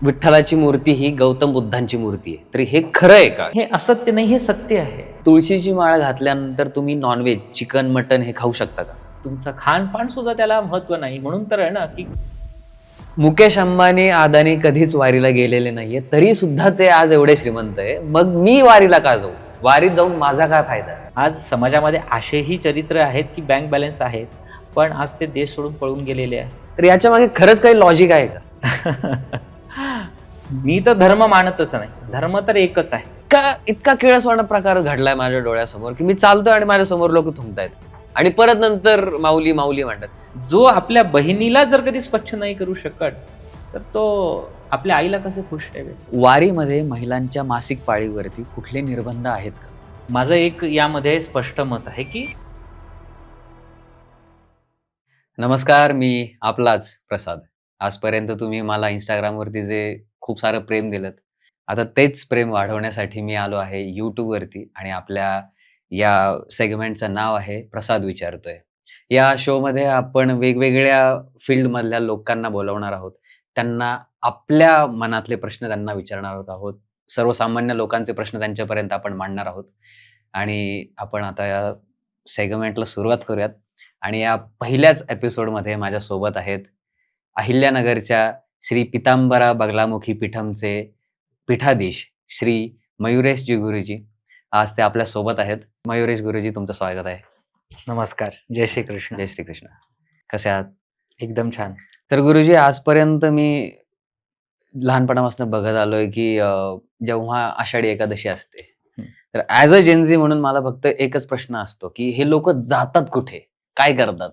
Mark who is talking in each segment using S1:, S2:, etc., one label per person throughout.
S1: विठ्ठलाची मूर्ती ही गौतम बुद्धांची मूर्ती आहे, तर हे खरं आहे का?
S2: हे असत्य नाही, हे सत्य आहे.
S1: तुळशीची माळ घातल्यानंतर तुम्ही नॉनव्हेज, चिकन, मटन हे खाऊ शकता का?
S2: तुमचं खानपान सुद्धा त्याला महत्व नाही. म्हणून तर आहे ना की
S1: मुकेश अंबानी, अदानी कधीच वारीला गेलेले नाहीये, तरी सुद्धा ते आज एवढे श्रीमंत आहे. मग मी वारीला का जाऊ? वारीत जाऊन माझा काय फायदा?
S2: आज समाजामध्ये असेही चरित्र आहेत की बँक बॅलन्स आहेत, पण आज ते देश सोडून पळून गेलेले आहेत.
S1: तर याच्या मागे खरंच काही लॉजिक आहे का?
S2: मी तर धर्म मानतच नाही. धर्म तर एकच आहे.
S1: का इतका किळसवाणा प्रकार घडलाय माझ्या डोळ्यासमोर की मी चालतोय आणि माझ्या समोर लोक थुंकतायत आणि परत नंतर माऊली माऊली म्हणतात.
S2: जो आपल्या बहिणीला जर कधी स्वच्छ नाही करू शकत, तर तो आपल्या आईला कसे खुश ठेवेल?
S1: वारीमध्ये महिलांच्या मासिक पाळीवरती कुठले निर्बंध आहेत का?
S2: माझं एक यामध्ये स्पष्ट मत आहे की
S1: नमस्कार, मी आपलाच प्रसाद. आजपर्यंत तुम्ही मला इंस्टाग्रामवरती जे खूप सारं प्रेम दिलं, आता तेच प्रेम वाढवण्यासाठी मी आलो आहे यूट्यूबवरती आणि आपल्या या सेगमेंटचं नाव आहे प्रसाद विचारतोय. या शोमध्ये आपण वेगवेगळ्या फील्डमधल्या लोकांना बोलवणार आहोत. त्यांना आपल्या मनातले प्रश्न त्यांना विचारणार आहोत. सर्वसामान्य लोकांचे प्रश्न त्यांच्यापर्यंत आपण मांडणार आहोत आणि आपण आता या सेगमेंटला सुरुवात करूयात. आणि या पहिल्याच एपिसोडमध्ये माझ्यासोबत आहेत अहिल्यानगरच्या श्री पितांबरा बगलामुखी पीठमचे पीठाधीश श्री मयुरेशजी गुरुजी. आज ते आपल्या सोबत आहेत. मयुरेश गुरुजी, तुमचं स्वागत आहे.
S2: नमस्कार, जय श्री कृष्ण.
S1: जय श्री कृष्ण. कसे आहात?
S2: एकदम छान.
S1: तर गुरुजी, आजपर्यंत मी लहानपणापासून बघत आलोय की जेव्हा आषाढी एकादशी असते, तर ॲज अ जेनझी म्हणून मला फक्त एकच प्रश्न असतो की हे लोक जातात कुठे, काय करतात?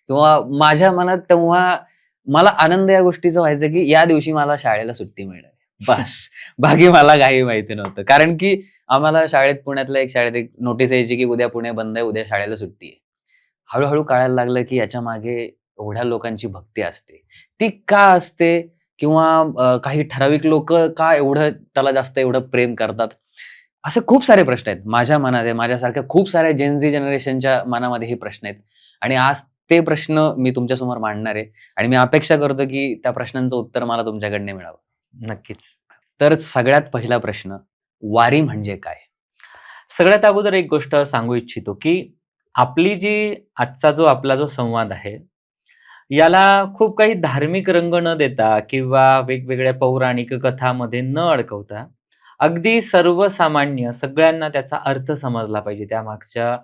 S1: किंवा माझ्या मनात तेव्हा मला आनंद या गोष्टीचा व्हायचा की या दिवशी मला शाळेला सुट्टी मिळणार, बस. बाकी मला काही माहिती नव्हतं, कारण की आम्हाला पुण्यातल्या एक शाळेत एक नोटीस यायची की उद्या पुणे बंद आहे, उद्या शाळेला सुट्टी आहे. हळूहळू कळायला लागलं की याच्या मागे एवढ्या लोकांची भक्ती असते. ती का असते? किंवा काही ठराविक लोक का एवढं त्याला जास्त एवढं प्रेम करतात? असे खूप सारे प्रश्न आहेत माझ्या मनात आहे. माझ्यासारख्या खूप साऱ्या जेनझी जनरेशनच्या मनामध्ये हे प्रश्न आहेत आणि आज ते प्रश्न मी तुमच्यासमोर मांडणार आहे आणि मी अपेक्षा करतो की त्या प्रश्नांचं उत्तर मला तुमच्याकडनं मिळावं.
S2: नक्कीच.
S1: तर सगळ्यात पहिला प्रश्न, वारी म्हणजे काय?
S2: सगळ्यात अगोदर एक गोष्ट सांगू इच्छितो की आपली जी आजचा आपला जो संवाद आहे, याला खूप काही धार्मिक रंग न देता किंवा वेगवेगळ्या पौराणिक कथामध्ये न अडकवता अगदी सर्वसामान्य सगळ्यांना त्याचा अर्थ समजला पाहिजे, त्यामागच्या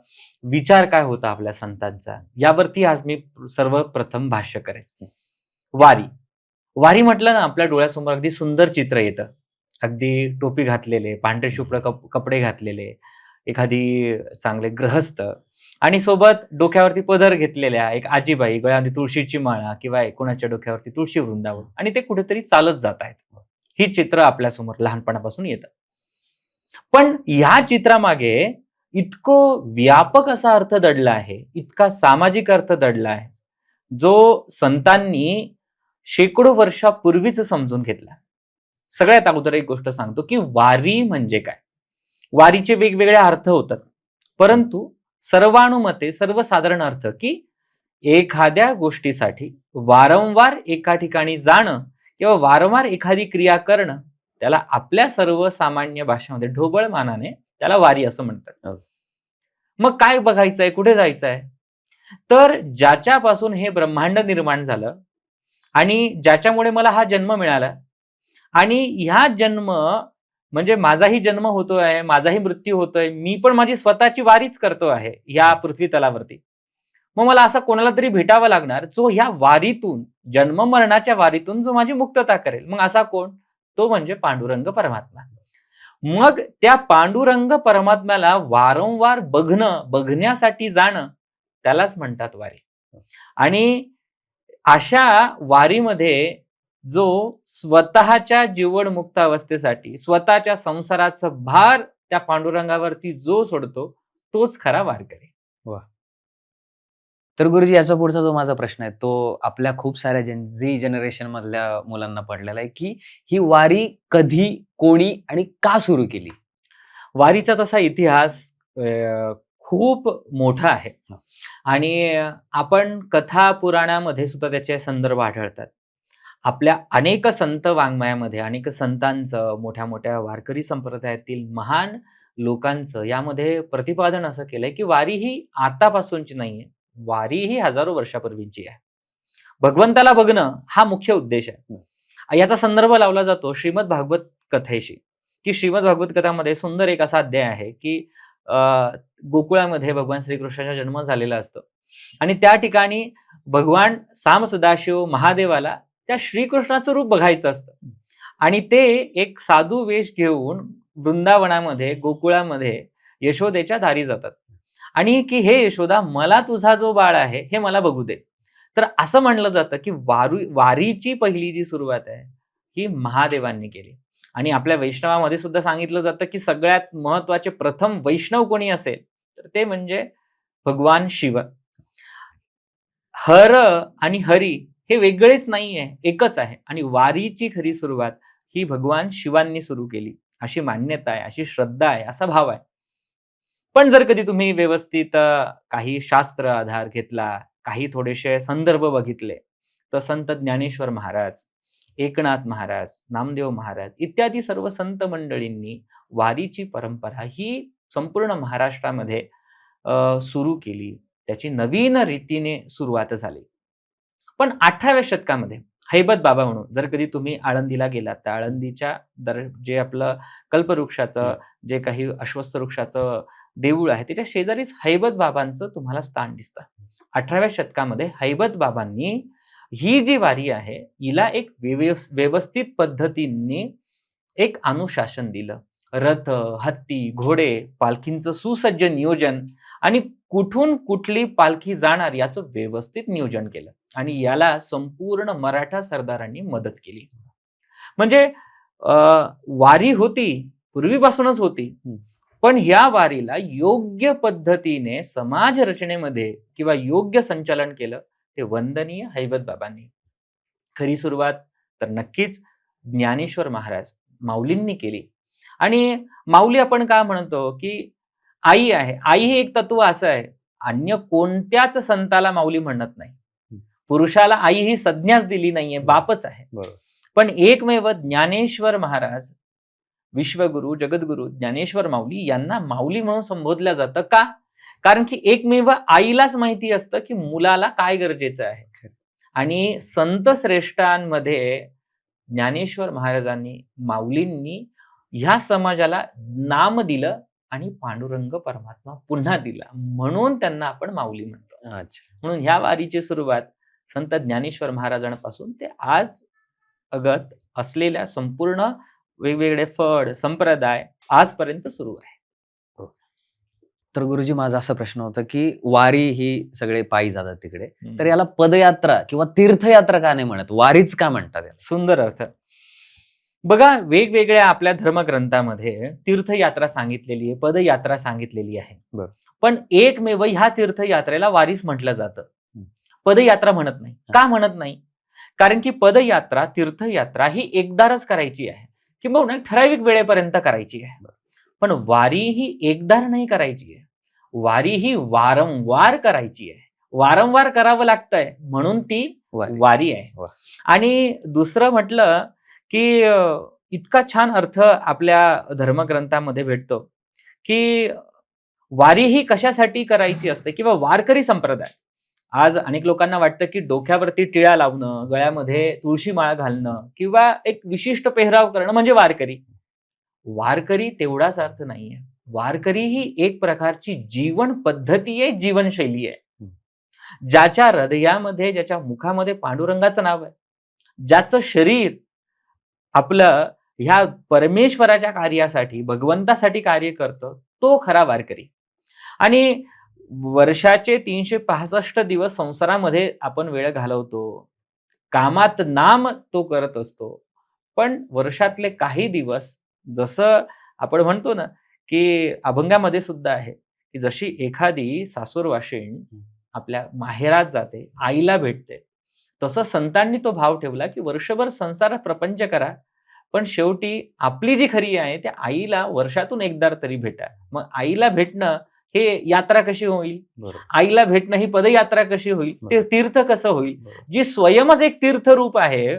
S2: विचार काय होता आपल्या संतांचा, यावरती आज मी सर्वप्रथम भाष्य करेन. वारी. वारी म्हटलं ना, आपल्या डोळ्यासमोर अगदी सुंदर चित्र येतं. अगदी टोपी घातलेले, पांढरे शुभ्र कपडे घातलेले, एखादी चांगले गृहस्थ आणि सोबत डोक्यावरती पदर घेतलेल्या एक आजीबाई, गळ्यामध्ये तुळशीची माळा किंवा कोणाच्या डोक्यावरती तुळशी वृंदावन आणि ते कुठेतरी चालत जात आहेत. ही चित्र आपल्यासमोर लहानपणापासून येतात. पण ह्या चित्रामागे इतकं व्यापक असा अर्थ दडला आहे, इतका सामाजिक अर्थ दडला आहे, जो संतांनी शेकडो वर्षापूर्वीच समजून घेतला. सगळ्यात अगोदर एक गोष्ट सांगतो की वारी म्हणजे काय. वारीचे वेगवेगळे अर्थ होतात, परंतु सर्वानुमते सर्वसाधारण अर्थ की एखाद्या गोष्टीसाठी वारंवार एका ठिकाणी जाणं किंवा वारंवार एखादी क्रिया करणं, त्याला आपल्या सर्वसामान्य भाषेमध्ये ढोबळ मानाने त्याला वारी असं म्हणतात. मग काय बघायचंय, कुठे जायचंय? तर ज्याच्यापासून हे ब्रह्मांड निर्माण झालं आणि ज्याच्यामुळे मला हा जन्म मिळाला आणि ह्या जन्म म्हणजे माझाही जन्म होतोय, माझाही मृत्यू होतोय, मी पण माझी स्वतःची वारीच करतो आहे या पृथ्वी तलावरती. मग मला असं कोणाला तरी भेटावं लागणार जो ह्या वारीतून, जन्म मरणाच्या वारीतून जो माझी मुक्तता करेल. मग असा कोण? तो म्हणजे पांडुरंग परमात्मा. मग त्या पांडुरंग परमात्म्याला वारंवार बघण्यासाठी जाणं, त्यालाच म्हणतात वारी. आणि अशा वारीमध्ये जो स्वतःच्या जीवन मुक्त अवस्थेसाठी स्वतःच्या संसाराचा भार त्या पांडुरंगावरती जो सोडतो, तोच खरा वारकरी.
S1: तर गुरुजी, याचा पुढचा जो माझा प्रश्न आहे तो आपल्या खूप साऱ्या झी जनरेशन मधल्या मुलांना पडलेला आहे की ही वारी कधी, कोणी आणि का सुरू केली?
S2: वारीचा तसा इतिहास खूप मोठा आहे आणि आपण कथा पुराणामध्ये सुद्धा त्याचे संदर्भ आढळतात. आपल्या अनेक संत वाङ्मयामध्ये अनेक संतांचं, मोठ्या मोठ्या वारकरी संप्रदायातील महान लोकांचं यामध्ये प्रतिपादन असं केलंय की वारी ही आतापासूनची नाहीये, वारी ही हजारो वर्षापूर्वीची आहे. भगवंताला बघणं हा मुख्य उद्देश आहे. याचा संदर्भ लावला जातो श्रीमद भागवत कथेशी, की श्रीमद भागवत कथामध्ये सुंदर एक असा अध्याय आहे की गोकुळामध्ये भगवान श्रीकृष्णाचा जन्म झालेला असतो आणि त्या ठिकाणी भगवान साम सदाशिव महादेवाला त्या श्रीकृष्णाचं रूप बघायचं असतं आणि ते एक साधू वेश घेऊन वृंदावनामध्ये गोकुळामध्ये यशोदेच्या दारी जातात आणि की हे यशोदा, मला तुझा जो बाळ आहे हे मला बघू दे. तर असं म्हणलं जातं की वारीची पहिली जी सुरुवात आहे ही महादेवांनी केली आणि आपल्या वैष्णवामध्ये सुद्धा सांगितलं जातं की सगळ्यात महत्वाचे प्रथम वैष्णव कोणी असेल तर ते म्हणजे भगवान शिव. हर आणि हरी हे वेगळेच नाहीये, एकच आहे आणि वारीची खरी सुरुवात ही भगवान शिवांनी सुरू केली अशी मान्यता आहे, अशी श्रद्धा आहे, असा भाव आहे. पण जर कधी तुम्ही व्यवस्थित काही शास्त्र आधार घेतला, काही थोडेसे संदर्भ बघितले, तर संत ज्ञानेश्वर महाराज, एकनाथ महाराज, नामदेव महाराज इत्यादी सर्व संत मंडळींनी वारीची परंपरा ही संपूर्ण महाराष्ट्रामध्ये सुरू केली. त्याची नवीन रीतीने सुरुवात झाली. पण 18व्या शतकामध्ये हैबत बाबा म्हणून, जर कधी तुम्ही आळंदीला गेलात तर आळंदीच्या जे आपलं कल्पवृक्षाचं, जे काही अश्वस्थ वृक्षाचं देऊळ आहे त्याच्या शेजारीच हैबत बाबांचं तुम्हाला स्थान दिसतं. 18व्या शतकामध्ये हैबत बाबांनी ही जी वारी आहे हिला एक व्यवस्थित पद्धतीने एक अनुशासन दिलं. रथ, हत्ती, घोडे, पालखींचं सुसज्ज नियोजन आणि कुठून कुठली पालखी जाणार याचं व्यवस्थित नियोजन केलं आणि याला संपूर्ण मराठा सरदारांनी मदत केली. म्हणजे वारी होती, पूर्वीपासूनच होती, पण ह्या वारीला योग्य पद्धतीने समाज रचनेमध्ये किंवा योग्य संचालन केलं ते वंदनीय हैबत बाबांनी. खरी सुरुवात तर नक्कीच ज्ञानेश्वर महाराज माऊलींनी केली. आणि माऊली आपण का म्हणतो की आई आहे. आई हे एक तत्व असं आहे, अन्य कोणत्याच संताला माऊली म्हणत नाही. पुरुषाला आई ही संज्ञाच दिली नाहीये, बापच आहे. पण एकमेव ज्ञानेश्वर महाराज, विश्वगुरु, जगद्गुरु ज्ञानेश्वर माऊली यांना माऊली म्हणून संबोधलं जातं. का? कारण की एकमेव आईलाच माहिती असतं की मुलाला काय गरजेचं आहे. आणि संत श्रेष्ठांमध्ये ज्ञानेश्वर महाराजांनी, माऊलींनी ह्या समाजाला नाम दिलं आणि पांडुरंग परमात्मा पुन्हा दिला, म्हणून त्यांना आपण माऊली म्हणतो. म्हणून ह्या वारीची सुरुवात संत ज्ञानेश्वर महाराजांपासून ते आज अगत असलेल्या संपूर्ण वेगवेगळे फड संप्रदाय आजपर्यंत सुरू आहे.
S1: तर गुरुजी, माझा असा प्रश्न होता की वारी ही सगळे पायी जातात तिकडे, तर याला पदयात्रा किंवा तीर्थयात्रा का नाही म्हणत, वारीच का म्हणतात?
S2: सुंदर अर्थ. बघा, वेगवेगळ्या आपल्या धर्मग्रंथामध्ये तीर्थयात्रा सांगितलेली आहे, पदयात्रा सांगितलेली आहे. पण एकमेव ह्या तीर्थयात्रेला वारीच म्हटलं जातं, पदयात्रा म्हणत नाही. का म्हणत नाही? कारण की पदयात्रा, तीर्थयात्रा ही एकदारच करायची आहे किंवा ठराविक वेळेपर्यंत करायची आहे. पण वारी ही एकदार नाही करायची आहे, वारी ही वारंवार करायची आहे. वारंवार करावं लागतंय म्हणून ती वारी आहे. आणि दुसरं म्हटलं की इतका छान अर्थ आपल्या धर्मग्रंथामध्ये भेटतो की वारी ही कशासाठी करायची असते किंवा वारकरी संप्रदाय. आज अनेक लोकांना वाटतं की डोक्यावरती टिळा लावणं, गळ्यामध्ये तुळशी माळा घालणं किंवा एक विशिष्ट पेहराव करणं म्हणजे वारकरी. वारकरी तेवढाच अर्थ नाहीये. वारकरी ही एक प्रकारची जीवन पद्धती आहे, जीवनशैली आहे. ज्याच्या हृदयामध्ये, ज्याच्या मुखामध्ये पांडुरंगाचं नाव आहे, ज्याचं शरीर आपलं ह्या परमेश्वराच्या कार्यासाठी, भगवंतासाठी कार्य करतं, तो खरा वारकरी. आणि वर्षाचे 365 दिवस संसारामध्ये आपण वेळ घालवतो, कामात नाम तो करत असतो, पण वर्षातले काही दिवस, जसं आपण म्हणतो ना की अभंगामध्ये सुद्धा आहे की जशी एखादी सासूरवाशीण आपल्या माहेरात जाते, आईला भेटते, तसं संतांनी तो भाव ठेवला की वर्षभर संसारात प्रपंच करा, पण शेवटी आपली जी खरी आहे त्या आईला वर्षातून एकदा तरी भेटा. मग आईला भेटणं हे यात्रा कशी होईल? आईला भेटणं ही पदयात्रा कशी होईल? ते तीर्थ कसं होईल? जी स्वयंच एक तीर्थ रूप आहे,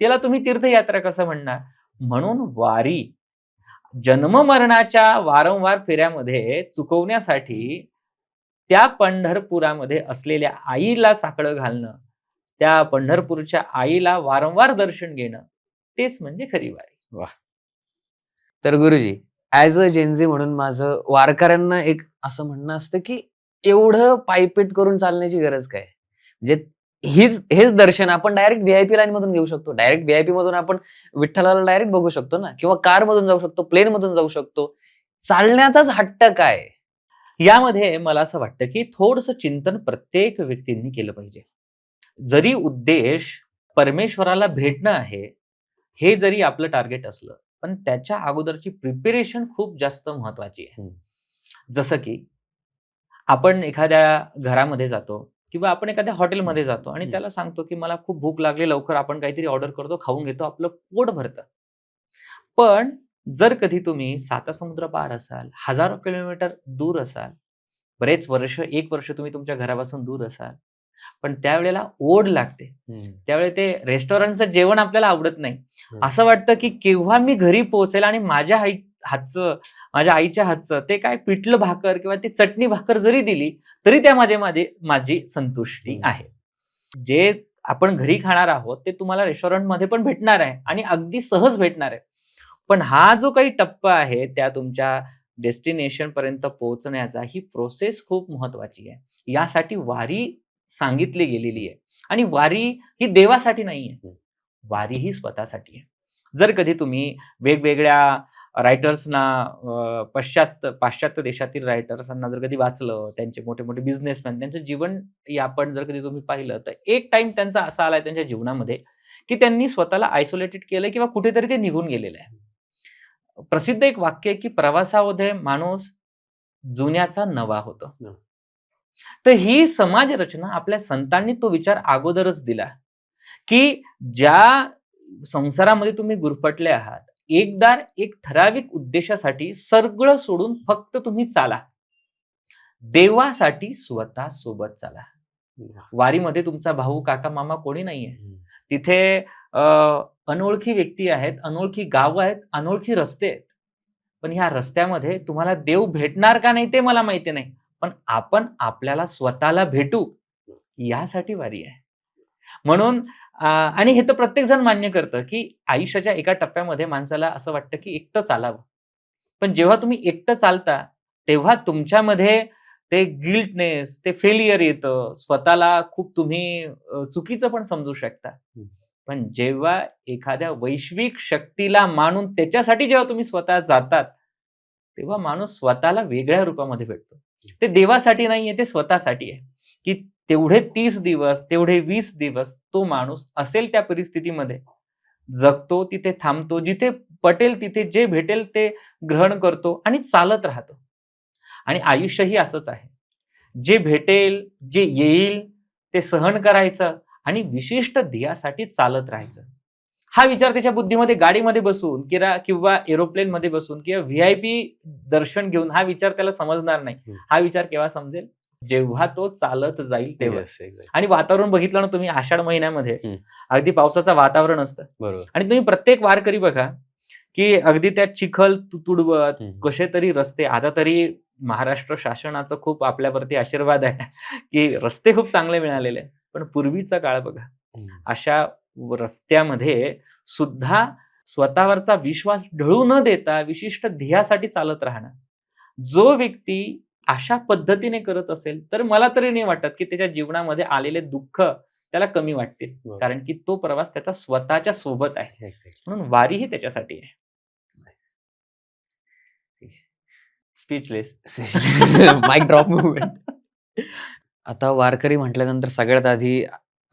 S2: त्याला तुम्ही तीर्थयात्रा कसं म्हणणार? म्हणून वारी जन्म मरणाच्या वारंवार फेऱ्यामध्ये चुकवण्यासाठी त्या पंढरपुरामध्ये असलेल्या आईला साकडं घालणं, त्या पंढरपूरच्या आईला वारंवार दर्शन घेणं, तेच म्हणजे खरी वारी.
S1: तर गुरुजी, ऍज अ जेनझी म्हणून माझं वारकऱ्यांना एक असं म्हणणं असतं की एवढं पायपीट करून चालण्याची गरज काय? म्हणजे हेच दर्शन आपण डायरेक्ट व्हीआयपी लाईन मधून घेऊ शकतो. डायरेक्ट व्हीआयपी मधून आपण विठ्ठलाला डायरेक्ट बघू शकतो ना, किंवा कार मधून जाऊ शकतो, प्लेन मधून जाऊ शकतो. चालण्याचाच हट्ट काय?
S2: यामध्ये मला असं वाटतं की थोडंसं चिंतन प्रत्येक व्यक्तींनी केलं पाहिजे. जरी उद्देश परमेश्वराला भेटणं आहे, हे जरी आपलं टार्गेट असलं, पण त्याच्या अगोदरची प्रिपरेशन खूप जास्त महत्वाची आहे. जसं की आपण एखाद्या घरामध्ये जातो किंवा आपण एखाद्या हॉटेलमध्ये जातो आणि त्याला सांगतो की मला खूप भूक लागली, लवकर आपण काहीतरी ऑर्डर करतो, खाऊन घेतो, आपलं पोट भरतं. पण जर कधी तुम्ही सातासमुद्र पार असाल, हजारो किलोमीटर दूर असाल, बरेच वर्ष, 1 वर्ष तुम्ही तुमच्या घरापासून दूर असाल, पण त्यावेळेला ओढ लागते. त्यावेळी ते रेस्टॉरंटचं जेवण आपल्याला आवडत नाही. असं वाटतं की केव्हा मी घरी पोहोचेल आणि माझ्या माझ्या आईच्या हातचं ते काय पिठलं भाकर किंवा ती चटणी भाकर जरी दिली, तरी त्यामध्ये माझी संतुष्टी आहे. जे आपण घरी खाणार आहोत, ते तुम्हाला रेस्टॉरंटमध्ये पण भेटणार आहे आणि अगदी सहज भेटणार आहे. पण हा जो काही टप्पा आहे, त्या तुमच्या डेस्टिनेशन पर्यंत पोहोचण्याचा ही प्रोसेस खूप महत्वाची आहे. यासाठी वारी सांगितली गेलेली आहे आणि वारी ही देवासाठी नाहीये. वारी ही स्वतःसाठी आहे. जर कधी तुम्ही वेगवेगळ्या रायटर्सना, पाश्चात्य देशातील रायटर्सांना जर कधी वाचलं, त्यांचे मोठे मोठे बिझनेसमॅन, त्यांचं जीवन यापन जर कधी तुम्ही पाहिलं, तर एक टाइम त्यांचा असा आलाय त्यांच्या जीवनामध्ये की त्यांनी स्वतःला आयसोलेटेड केलंय किंवा कुठेतरी ते निघून गेलेलं आहे. प्रसिद्ध एक वाक्य आहे की प्रवासामध्ये माणूस जुन्याचा नवा होतो. तर ही समाज रचना आपल्या संतांनी तो विचार अगोदरच दिला की ज्या संसारामध्ये तुम्ही गुरफटले आहात, एकदा एक ठराविक उद्देशासाठी सगळं सोडून फक्त तुम्ही चाला. देवासाठी स्वतः सोबत चाला. वारीमध्ये तुमचा भाऊ, काका, मामा कोणी नाहीये. तिथे अनोळखी व्यक्ती आहेत, अनोळखी गाव आहेत, अनोळखी रस्ते आहेत. पण ह्या रस्त्यामध्ये तुम्हाला देव भेटणार का नाही ते मला माहिती नाही, पण आपण आपल्याला स्वतःला भेटू यासाठी वारी आहे. म्हणून आणि हे तर प्रत्येक जण मान्य करतं की आयुष्याच्या एका टप्प्यामध्ये माणसाला असं वाटतं की एकटं चालावं. पण जेव्हा तुम्ही एकटं चालता, तेव्हा तुमच्यामध्ये ते गिल्टनेस, ते फेलियर येतं. स्वतःला खूप तुम्ही चुकीचं पण समजू शकता. पण जेव्हा एखाद्या वैश्विक शक्तीला मानून त्याच्यासाठी जेव्हा तुम्ही स्वतः जातात, तेव्हा माणूस स्वतःला वेगळ्या रूपामध्ये भेटतो. ते देवासाठी नाहीये, ते स्वतःसाठी आहे. की तेवढे 30 दिवस, तेवढे 20 दिवस तो माणूस असेल त्या परिस्थितीमध्ये जगतो, तिथे थांबतो, जिथे पटेल तिथे जे भेटेल ते ग्रहण करतो आणि चालत राहतो. आणि आयुष्यही असंच आहे. जे भेटेल, जे येईल ते सहन करायचं आणि विशिष्ट ध्येयासाठी चालत राहायचं. हा विचार त्याच्या बुद्धीमध्ये गाडीमध्ये बसून किंवा एरोप्लेन मध्ये बसून किंवा व्हीआयपी दर्शन घेऊन हा विचार त्याला समजणार नाही. हा विचार केव्हा समजेल? जेव्हा तो चालत जाईल तेव्हा. आणि वातावरण बघितलं ना तुम्ही, आषाढ महिन्यामध्ये अगदी पावसाचं वातावरण असतं आणि तुम्ही प्रत्येक वारकरी बघा की अगदी त्या चिखल तुडवत कसे तरी रस्ते, आता तरी महाराष्ट्र शासनाचा खूप आपल्यावरती आशीर्वाद आहे की रस्ते खूप चांगले मिळालेले, पण पूर्वीचा काळ बघा, अशा रस्त्यामध्ये सुद्धा स्वतःवरचा विश्वास ढळू न देता विशिष्ट ध्येयासाठी चालत राहणं. जो व्यक्ती अशा पद्धतीने करत असेल, तर मला तरी नाही वाटत की त्याच्या जीवनामध्ये आलेले दुःख त्याला कमी वाटतील, कारण की तो प्रवास त्याचा स्वतःच्या सोबत आहे. म्हणून वारी ही त्याच्यासाठी आहे. स्पीचलेस.
S1: Mic drop movement. आता वारकरी म्हटल्यानंतर सगळ्यात आधी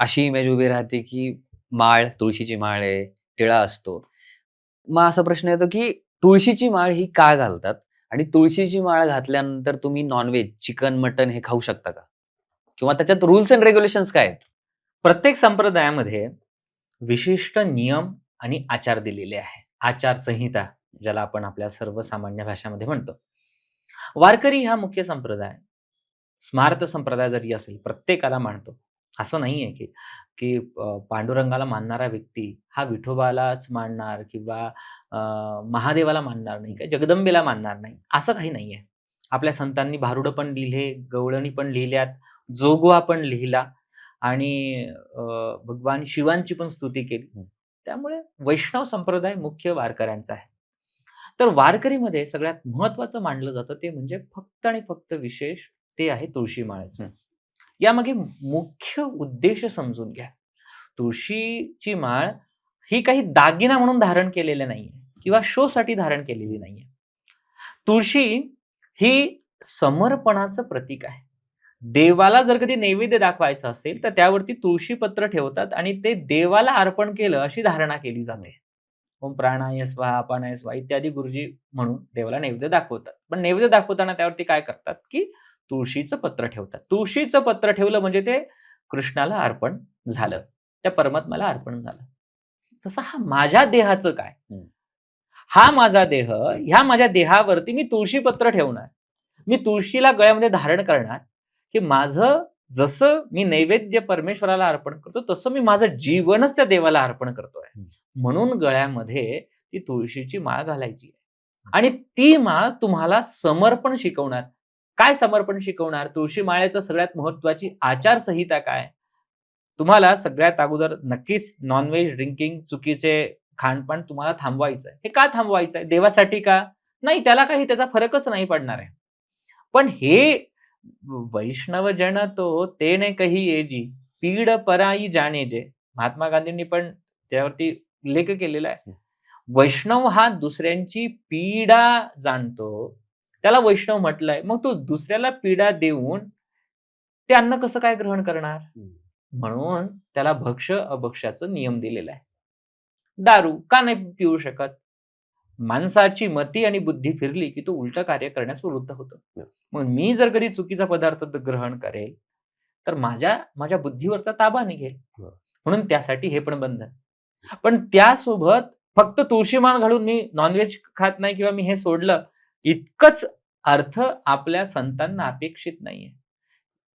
S1: अशी इमेज उभी राहते की माळ, तुळशीची माळ आहे, टिळा असतो. मग असा प्रश्न येतो की तुळशीची माळ ही का घालतात आणि तुळशीची माळ घातल्यानंतर तुम्ही नॉनव्हेज, चिकन, मटन हे खाऊ शकता का? किंवा त्याच्यात रूल्स अँड रेग्युलेशन्स काय आहेत?
S2: प्रत्येक संप्रदायामध्ये विशिष्ट नियम आणि आचार दिलेले आहे. आचारसंहिता ज्याला आपण आपल्या सर्वसामान्य भाषामध्ये म्हणतो. वारकरी हा मुख्य संप्रदाय, स्मार्त संप्रदाय जरी असेल, प्रत्येकाला मानतो. असं नाहीये की की पांडुरंगाला मानणारा व्यक्ती हा विठोबालाच मानणार किंवा महादेवाला मानणार नाही, काय जगदंबेला मानणार नाही, असं काही नाहीये. आपल्या संतांनी भारुडं पण लिहिले, गवळणी पण लिहिल्यात, जोगवा पण लिहिला आणि भगवान शिवांची पण स्तुती केली. त्यामुळे वैष्णव संप्रदाय मुख्य वारकऱ्यांचा आहे. तर वारकरीमध्ये सगळ्यात महत्वाचं मानलं जातं ते म्हणजे फक्त आणि फक्त विशेष ते आहे तुळशी माळेचं. यामागे मुख्य उद्देश समजून घ्या. तुळशीची माळ ही काही दागिना म्हणून धारण केलेले नाहीये किंवा शो साठी धारण केलेली नाहीये. तुळशी ही समर्पणाचं प्रतीक आहे. देवाला जर कधी नैवेद्य दाखवायचं असेल तर त्यावरती तुळशी पत्र ठेवतात आणि ते देवाला अर्पण केलं अशी धारणा केली जाते. ओम प्राणाय स्वाहा अपानाय स्वाहा इत्यादी गुरुजी म्हणून देवाला नैवेद्य दाखवतात. पण नैवेद्य दाखवताना त्यावरती काय करतात की तुळशीचं पत्र ठेवतात. तुळशीचं पत्र ठेवलं म्हणजे ते कृष्णाला अर्पण झालं, त्या परमात्म्याला अर्पण झालं. तसं हा माझ्या देहाचं काय, हा माझा देह, ह्या माझ्या देहावरती मी तुळशी पत्र ठेवणार, मी तुळशीला गळ्यामध्ये धारण करणार की माझं जसं मी नैवेद्य परमेश्वराला अर्पण करतो तसं मी माझं जीवनच त्या देवाला अर्पण करतोय. म्हणून गळ्यामध्ये ती तुळशीची माळ घालायची आणि ती माळ तुम्हाला समर्पण शिकवणार. काय समर्पण शिकवणार? तुळशी माळेचं सगळ्यात महत्वाची आचारसंहिता काय? तुम्हाला सगळ्यात अगोदर नक्कीच नॉनव्हेज ड्रिंकिंग, चुकीचे खानपान तुम्हाला थांबवायचं आहे. हे का थांबवायचं आहे? देवासाठी का? नाही, त्याला काही त्याचा फरकच नाही पडणार आहे. पण हे वैष्णव जन तो ते ने कही एजी पीड पराई जाणे जे, महात्मा गांधींनी पण त्यावरती उल्लेख केलेला आहे. वैष्णव हा दुसऱ्यांची पीडा जाणतो, त्याला वैष्णव म्हटलंय. मग तो दुसऱ्याला पीडा देऊन ते अन्न कसं काय ग्रहण करणार? म्हणून त्याला भक्ष अभक्ष्याचं नियम दिलेला आहे. दारू का नाही पिऊ शकत? माणसाची मती आणि बुद्धी फिरली की तो उलट कार्य करण्यास प्रवृत्त होतो. मग मी जर कधी चुकीचा पदार्थ ग्रहण करेल तर माझ्या बुद्धीवरचा ताबा निघेल. म्हणून त्यासाठी हे पण बंधन. पण त्यासोबत फक्त तुळशी माळ घालून मी नॉनव्हेज खात नाही किंवा मी हे सोडलं इतकंच अर्थ आपल्या संतांना अपेक्षित नाहीये.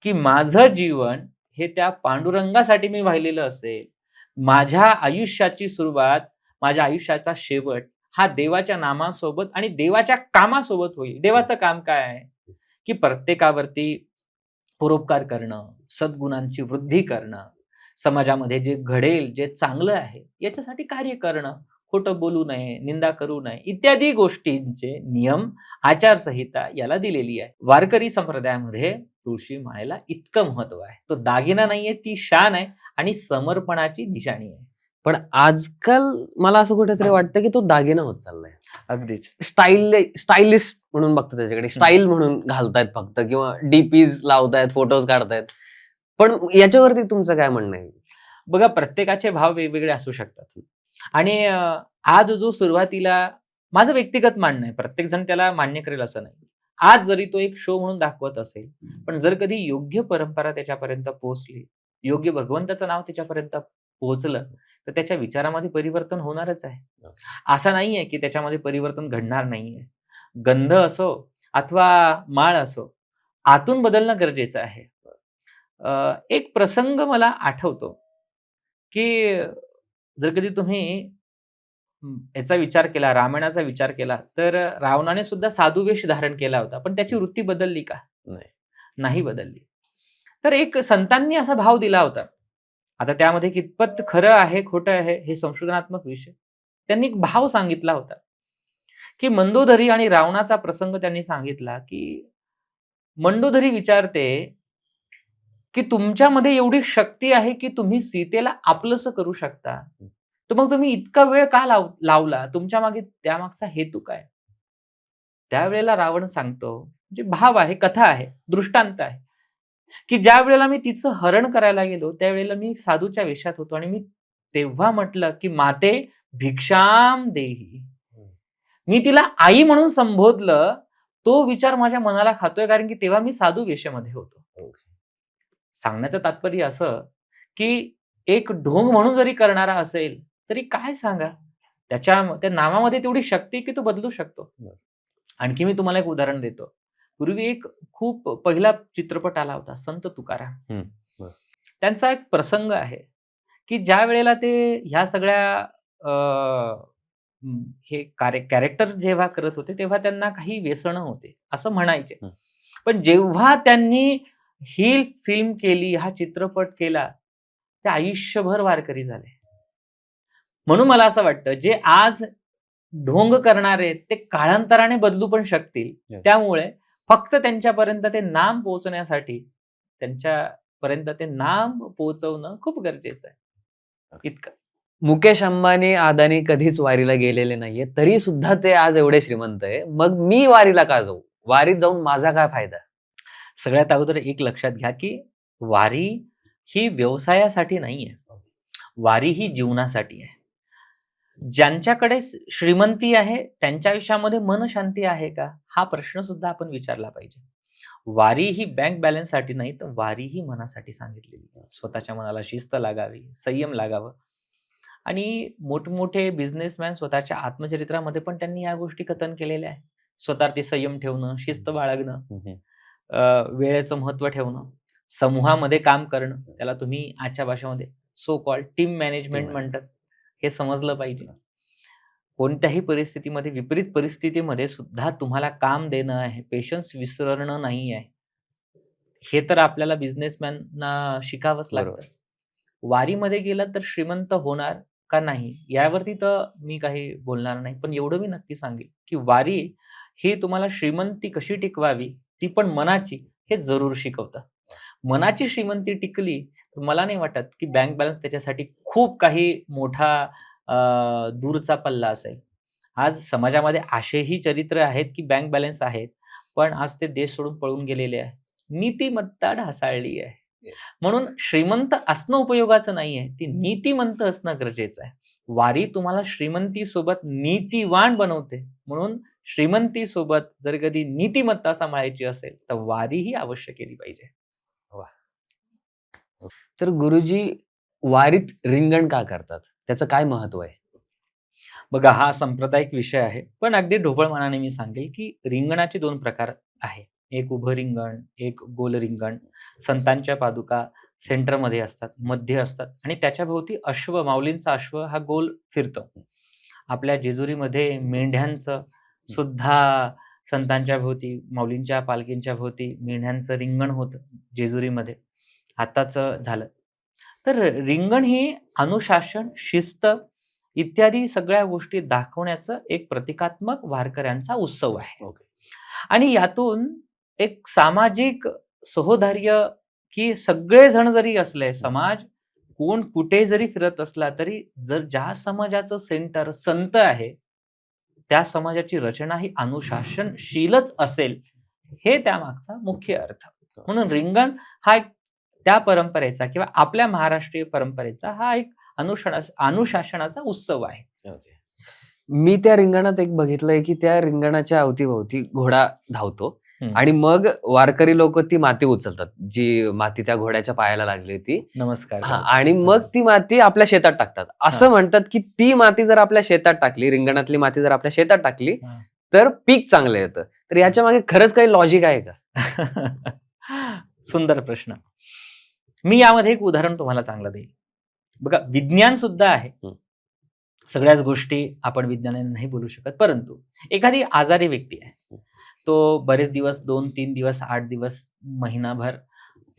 S2: की माझं जीवन हे त्या पांडुरंगासाठी मी वाहिलेलं असेल. माझ्या आयुष्याची सुरुवात, माझ्या आयुष्याचा शेवट हा देवाच्या नामासोबत आणि देवाच्या कामासोबत होईल. देवाचं काम काय आहे? की प्रत्येकावरती परोपकार करणं, सद्गुणांची वृद्धी करणं, समाजामध्ये जे घडेल, जे चांगलं आहे याच्यासाठी कार्य करणं, खोटं बोलू नये, निंदा करू नये इत्यादी गोष्टींचे नियम, आचारसंहिता याला दिलेली आहे. वारकरी संप्रदायामध्ये तुळशी माळेला इतकं महत्व आहे. तो दागिना नाहीये, ती शान आहे आणि समर्पणाची निशाणी आहे.
S1: पण आजकाल मला असं कुठेतरी वाटतं की तो दागिना होत चाललाय.
S2: अगदीच.
S1: स्टायलिस्ट म्हणून बघतो त्याच्याकडे, स्टाईल म्हणून घालतायत फक्त किंवा डीपीज लावतायत, फोटोज काढतायत. पण याच्यावरती तुमचं काय म्हणणं आहे?
S2: बघा, प्रत्येकाचे भाव वेगवेगळे असू शकतात आणि आज जो सुरुवातीला माझं व्यक्तिगत मानणं आहे, प्रत्येक जण त्याला मान्य करेल असं नाही. आज जरी तो एक शो म्हणून दाखवत असेल, पण जर कधी योग्य परंपरा त्याच्यापर्यंत पोहोचली, योग्य भगवंताचं नाव त्याच्यापर्यंत पोहोचलं, तर त्याच्या विचारामध्ये परिवर्तन होणारच आहे. असं नाहीये की त्याच्यामध्ये परिवर्तन घडणार नाहीये. गंध असो अथवा माळ असो, आतून बदलणं गरजेचं आहे. एक प्रसंग मला आठवतो की जर कधी तुम्ही याचा विचार केला, रामायणाचा विचार केला, तर रावणाने सुद्धा साधू वेश धारण केला होता, पण त्याची वृत्ती बदलली का? नाही बदलली. तर एक संतांनी असा भाव दिला होता. आता त्यामध्ये कितपत खरं आहे खोटं आहे हे संशोधनात्मक विषय. त्यांनी एक भाव सांगितला होता की मंदोदरी आणि रावणाचा प्रसंग त्यांनी सांगितला की मंदोदरी विचारते की तुमच्यामध्ये एवढी शक्ती आहे की तुम्ही सीतेला आपलंसं करू शकता, तर मग तुम्ही इतका वेळ का लावला? तुमच्या मागे त्यामागचा हेतू काय? त्यावेळेला रावण सांगतो, म्हणजे भाव आहे, कथा आहे, दृष्टांत आहे की ज्या वेळेला मी तिचं हरण करायला गेलो त्यावेळेला मी साधूच्या वेशात होतो आणि मी तेव्हा म्हटलं की माते भिक्षाम देही, मी तिला आई म्हणून संबोधलं. तो विचार माझ्या मनाला खातोय कारण की तेव्हा मी साधू वेशामध्ये होतो. सांगण्याचं तात्पर्य असं की एक ढोंग म्हणून जरी करणारा असेल तरी काय सांगा, त्या नामामध्ये तेवढी शक्ती की तो बदलू शकतो. आणखी मी तुम्हाला एक उदाहरण देतो. पूर्वी एक खूप पहिला चित्रपट आला होता, संत तुकाराम. त्यांचा एक प्रसंग आहे की ज्या वेळेला ते ह्या सगळ्या हे कॅरेक्टर जेव्हा करत होते तेव्हा त्यांना काही व्यसनं होते असं म्हणायचे.
S1: हं.
S2: पण जेव्हा त्यांनी ही फिल्म केली, हा चित्रपट केला, ते आयुष्यभर वारकरी झाले. म्हणून मला असं वाटतं जे आज ढोंग करणारे ते काळांतराने बदलू पण शकतील.
S1: Yes.
S2: त्यामुळे फक्त त्यांच्यापर्यंत ते नाम पोहोचण्यासाठी त्यांच्यापर्यंत ते नाम पोहोचवणं खूप गरजेचं आहे. इतकंच.
S1: मुकेश अंबानी, अदानी कधीच वारीला गेलेले नाहीये. तरी सुद्धा ते आज एवढे श्रीमंत आहे. मग मी वारीला का जाऊ? वारीत जाऊन माझा काय फायदा?
S2: सगळ्यात अगोदर एक लक्षात घ्या की वारी ही व्यवसायासाठी नाहीये. वारी ही जीवनासाठी आहे. ज्यांच्याकडे श्रीमंती आहे त्यांच्या आयुष्यामध्ये मनशांती आहे का, हा प्रश्न सुद्धा आपण विचारला पाहिजे. वारी ही बँक बॅलन्स साठी नाही, तर वारी ही मनासाठी सांगितलेली. स्वतःच्या मनाला शिस्त लागावी, संयम लागावं. आणि मोठमोठे बिझनेसमॅन स्वतःच्या आत्मचरित्रामध्ये पण त्यांनी या गोष्टी कथन केलेल्या आहे. स्वतःवरती संयम ठेवणं, शिस्त बाळगणं, वेळेचं महत्व ठेवणं, समूहामध्ये काम करणं, त्याला तुम्ही आजच्या भाषेमध्ये सो कॉल्ड टीम मॅनेजमेंट म्हणतात, हे समजलं पाहिजे. कोणत्याही परिस्थितीमध्ये, विपरीत परिस्थितीमध्ये सुद्धा तुम्हाला काम देणं आहे, पेशन्स विसरणं नाही आहे. हे तर आपल्याला बिझनेसमॅनना शिकावंच लागतं. वारीमध्ये गेलं तर श्रीमंत होणार का नाही यावरती तर मी काही बोलणार नाही, पण एवढं मी नक्की सांगेल की वारी ही तुम्हाला श्रीमंती कशी टिकवावी, ती पण मनाची, हे जरूर शिकवतं. मनाची श्रीमंती टिकली तर मला नाही वाटत की बँक बॅलन्स त्याच्यासाठी खूप काही मोठा दूरचा पल्ला असेल. आज समाजामध्ये असेही चरित्र आहेत की बँक बॅलन्स आहेत, पण आज ते देश सोडून पळून गेलेले आहे. नीतिमत्ता ढासळली आहे. म्हणून श्रीमंत असणं उपयोगाचं नाहीये, ती नीतिमंत असणं गरजेचं आहे. वारी तुम्हाला श्रीमंती सोबत नीतिवान बनवते. म्हणून श्रीमंती सोबत जर कधी नीतिमत्ता सांभाळायची असेल तर वारी ही अवश्य केली पाहिजे.
S1: तर गुरुजी, वारीत रिंगण का करतात? त्याचं काय महत्व आहे?
S2: बघा, हा सांप्रदायिक विषय आहे, पण अगदी ढोबळमानाने मी सांगेल की रिंगणाचे 2 प्रकार आहे. एक उभं रिंगण, एक गोल रिंगण. संतांच्या पादुका सेंटरमध्ये असतात, मध्ये असतात आणि त्याच्या भोवती अश्व, माऊलींचा अश्व हा गोल फिरतो. आपल्या जेजुरीमध्ये मेंढ्यांचं सुद्धा संतांच्या भोवती, माऊलींच्या पालखींच्या भोवती मेंढ्यांचं रिंगण होतं जेजुरीमध्ये. आताच झालं. तर रिंगण ही अनुशासन, शिस्त इत्यादी सगळ्या गोष्टी दाखवण्याचं एक प्रतिकात्मक वारकऱ्यांचा उत्सव आहे. आणि यातून एक सामाजिक सहोदर्य, की सगळेजण जरी असले, समाज कोण कुठे जरी फिरत असला तरी जर ज्या समाजाचं सेंटर संत आहे, त्या समाजाची रचना ही अनुशासनशीलच असेल, हे त्यामागचा मुख्य अर्थ. म्हणून रिंगण हा एक त्या परंपरेचा किंवा आपल्या महाराष्ट्रीय परंपरेचा हा एक अनुशासनाचा उत्सव आहे.
S1: मी त्या रिंगणात एक बघितलंय की त्या रिंगणाच्या अवतीभोवती घोडा धावतो आणि मग वारकरी लोक ती माती उचलतात, जी माती त्या घोड्याच्या पायाला लागली होती.
S2: नमस्कार.
S1: आणि मग ती माती आपल्या शेतात टाकतात. असं म्हणतात की ती माती जर आपल्या शेतात टाकली, रिंगणातली माती जर आपल्या शेतात टाकली तर पीक चांगलं येतं. तर याच्या मागे खरंच काही लॉजिक आहे का?
S2: सुंदर प्रश्न. मी यामध्ये एक उदाहरण तुम्हाला चांगलं देईल. बघा, विज्ञान सुद्धा आहे. सगळ्याच गोष्टी आपण विज्ञानाने नाही बोलू शकत, परंतु एखादी आजारी व्यक्ती आहे, तो बरेच दिवस, 2-3 दिवस, 8 दिवस, महिनाभर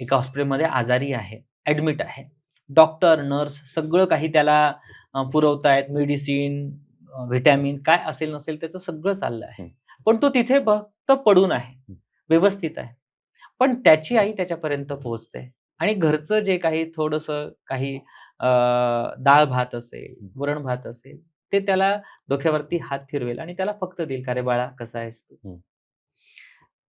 S2: एका हॉस्पिटलमध्ये आजारी आहे, ऍडमिट आहे. डॉक्टर, नर्स सगळं काही त्याला पुरवतायत, मेडिसिन, व्हिटॅमिन काय असेल नसेल त्याचं सगळं चाललं आहे, पण तो तिथे फक्त पडून आहे, व्यवस्थित आहे. पण त्याची आई त्याच्यापर्यंत पोहोचते आणि घरचं जे काही थोडंसं काही डाळ भात असेल, वरण भात असेल, ते त्याला डोक्यावरती हात फिरवेल आणि त्याला फक्त देईल, का रे बाळा कसा आहेस तू.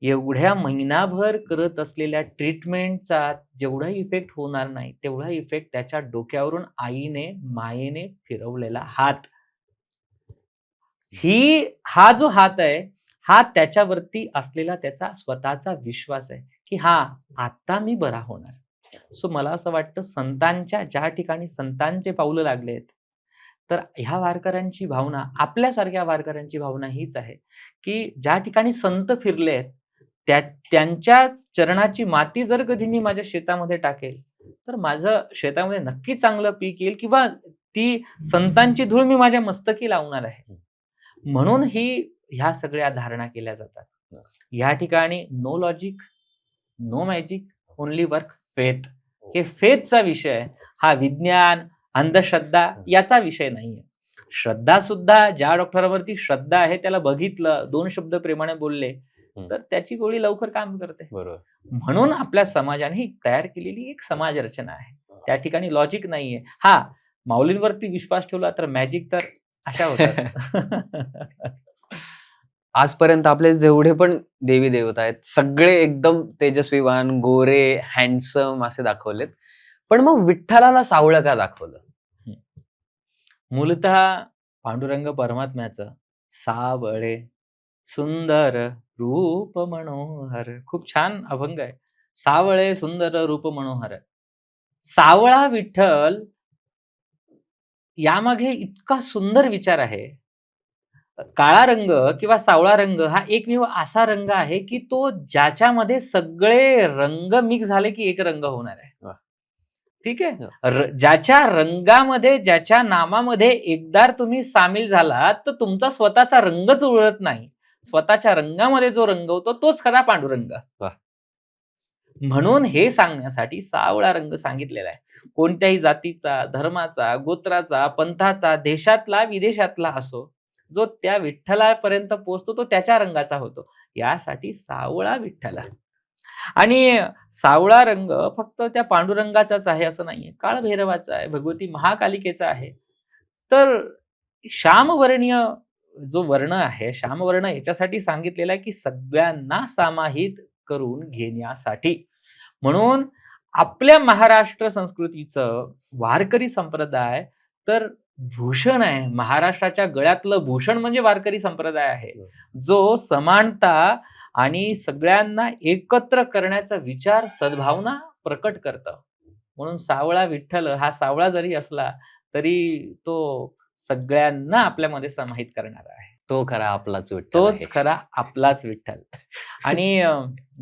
S2: एवढ्या महिनाभर करत असलेल्या ट्रीटमेंटचा जेवढा इफेक्ट होणार नाही, तेवढा इफेक्ट त्याच्या डोक्यावरून आईने, मायेने फिरवलेला हात, हा जो हात आहे, हा त्याच्यावरती असलेला त्याचा स्वतःचा विश्वास आहे की हा, आता मी बरा होणार. सो मला असं वाटतं, संतांच्या ज्या ठिकाणी संतांचे पावलं लागलेत, तर ह्या वारकऱ्यांची भावना, आपल्यासारख्या वारकऱ्यांची भावना हीच आहे की ज्या ठिकाणी संत फिरलेत त्यांच्या चरणाची माती जर कधी मी माझ्या शेतामध्ये टाकेल तर माझं शेतामध्ये नक्की चांगलं पीक येईल किंवा ती संतांची धूळ मी माझ्या मस्तकी लावणार आहे. म्हणून ह्या सगळ्या धारणा केल्या जातात. या ठिकाणी no logic, no magic, only work, faith. हे फेथचा विषय आहे. हा विज्ञान, अंधश्रद्धा याचा विषय नाहीये. श्रद्धा सुद्धा, ज्या डॉक्टरांवरती श्रद्धा आहे त्याला बघितलं, 2 शब्द प्रेमाने बोलले, तर त्याची गोळी लवकर काम करते.
S1: बरोबर.
S2: म्हणून आपल्या समाजाने ही तयार केलेली एक समाज रचना आहे. त्या लॉजिक नाहीये. हा, माऊलींवरती विश्वास ठेवला तर मॅजिक तर अशा होतात.
S1: आजपर्यंत आपले जेवढे पण देवी देवता आहेत सगळे एकदम तेजस्वीवान, गोरे, हँडसम असे दाखवलेत. पण मग विठ्ठलाला सावळं का दाखवलं?
S2: मूलतः पांडुरंग परमात्म्याचं सावळे सुंदर रूप मनोहर, खूप छान अभंग आहे. सावळे सुंदर रूप मनोहर. सावळा विठ्ठल यामागे इतका सुंदर विचार आहे. काळा रंग किंवा सावळा रंग हा एकमेव असा रंग आहे की तो ज्याच्यामध्ये सगळे रंग मिक्स झाले की एक रंग होणार आहे.
S1: वाह!
S2: ठीक आहे. ज्याच्या रंगामध्ये, ज्याच्या नामामध्ये एकदा तुम्ही सामील झालात तर तुमचा स्वतःचा रंगच उरत नाही. स्वतःच्या रंगामध्ये जो रंगवतो तोच खरा पांडुरंग.
S1: वाह!
S2: म्हणून हे सांगण्यासाठी सावळा रंग सांगितलेला आहे. कोणत्याही जातीचा, धर्माचा, गोत्राचा, पंथाचा, देशातला, विदेशातला असो, जो त्या विठ्ठलापर्यंत पोहोचतो तो त्याच्या रंगाचा होतो. यासाठी सावळा विठ्ठल. आणि सावळा रंग फक्त त्या पांडुरंगाचाच आहे असं नाहीये. काळभैरवाचा आहे, भगवती महाकालिकेचा आहे. तर श्यामवर्णीय जो वर्ण आहे, श्यामवर्ण याच्यासाठी सांगितलेला आहे की सगळ्यांना समाहित करून घेण्यासाठी. म्हणून आपल्या महाराष्ट्र संस्कृतीचं वारकरी संप्रदाय तर भूषण आहे. महाराष्ट्राच्या गळ्यातलं भूषण म्हणजे वारकरी संप्रदाय आहे, जो समानता आणि सगळ्यांना एकत्र करण्याचा विचार, सद्भावना प्रकट करतं. म्हणून सावळा विठ्ठल हा सावळा जरी असला तरी तो सगळ्यांना आपल्यामध्ये समाहित करणारा आहे.
S1: तो खरा आपलाच विठ्ठल
S2: तोच
S1: आहे.
S2: खरा आपलाच विठ्ठल. आणि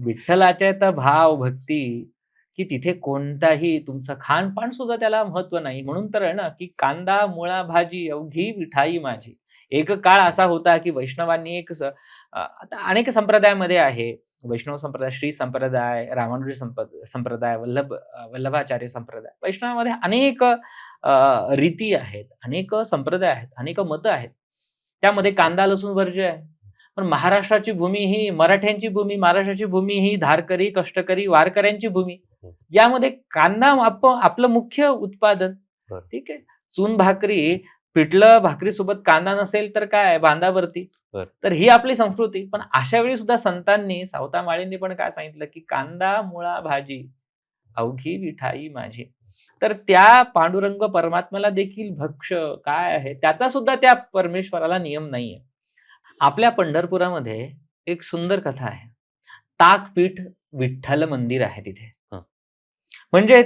S2: विठ्ठलाच्या तर भाव, भक्ती की तिथे कोणताही तुमचं खानपान सुद्धा त्याला महत्व नाही. म्हणून तर आहे ना की कांदा, मुळा, भाजी अवघी विठाई माझी. एक काळ असा होता की वैष्णवांनी आता अनेक संप्रदायामध्ये आहे. वैष्णव संप्रदाय, श्री संप्रदाय, रामानुजी संप्रदाय, वल्लभाचार्य संप्रदाय. वैष्णवामध्ये अनेक रीती आहेत, अनेक संप्रदाय आहेत, अनेक मतं आहेत. त्यामध्ये कांदा लसूण वर्ज्य आहे. पण महाराष्ट्राची भूमी ही मराठ्यांची भूमी, महाराष्ट्राची भूमी ही धारकरी, कष्टकरी, वारकऱ्यांची भूमी. यामध्ये कांदा आपलं मुख्य उत्पादन. ठीक आहे. चून भाकरी, पिठलं भाकरी सोबत कांदा नसेल तर काय बांधावरती. तर ही आपली संस्कृती. पण अशा वेळी सुद्धा संतांनी, सावता माळींनी पण काय सांगितलं की कांदा, मुळा, भाजी अवघी विठाई माझी. तर त्या पांडुरंग परमात्म्याला देखील भक्ष काय आहे त्याचा सुद्धा त्या परमेश्वराला नियम नाहीये. आपल्या पंढरपुरामध्ये एक सुंदर कथा आहे. ताकपीठ विठ्ठल मंदिर आहे तिथे. म्हणजे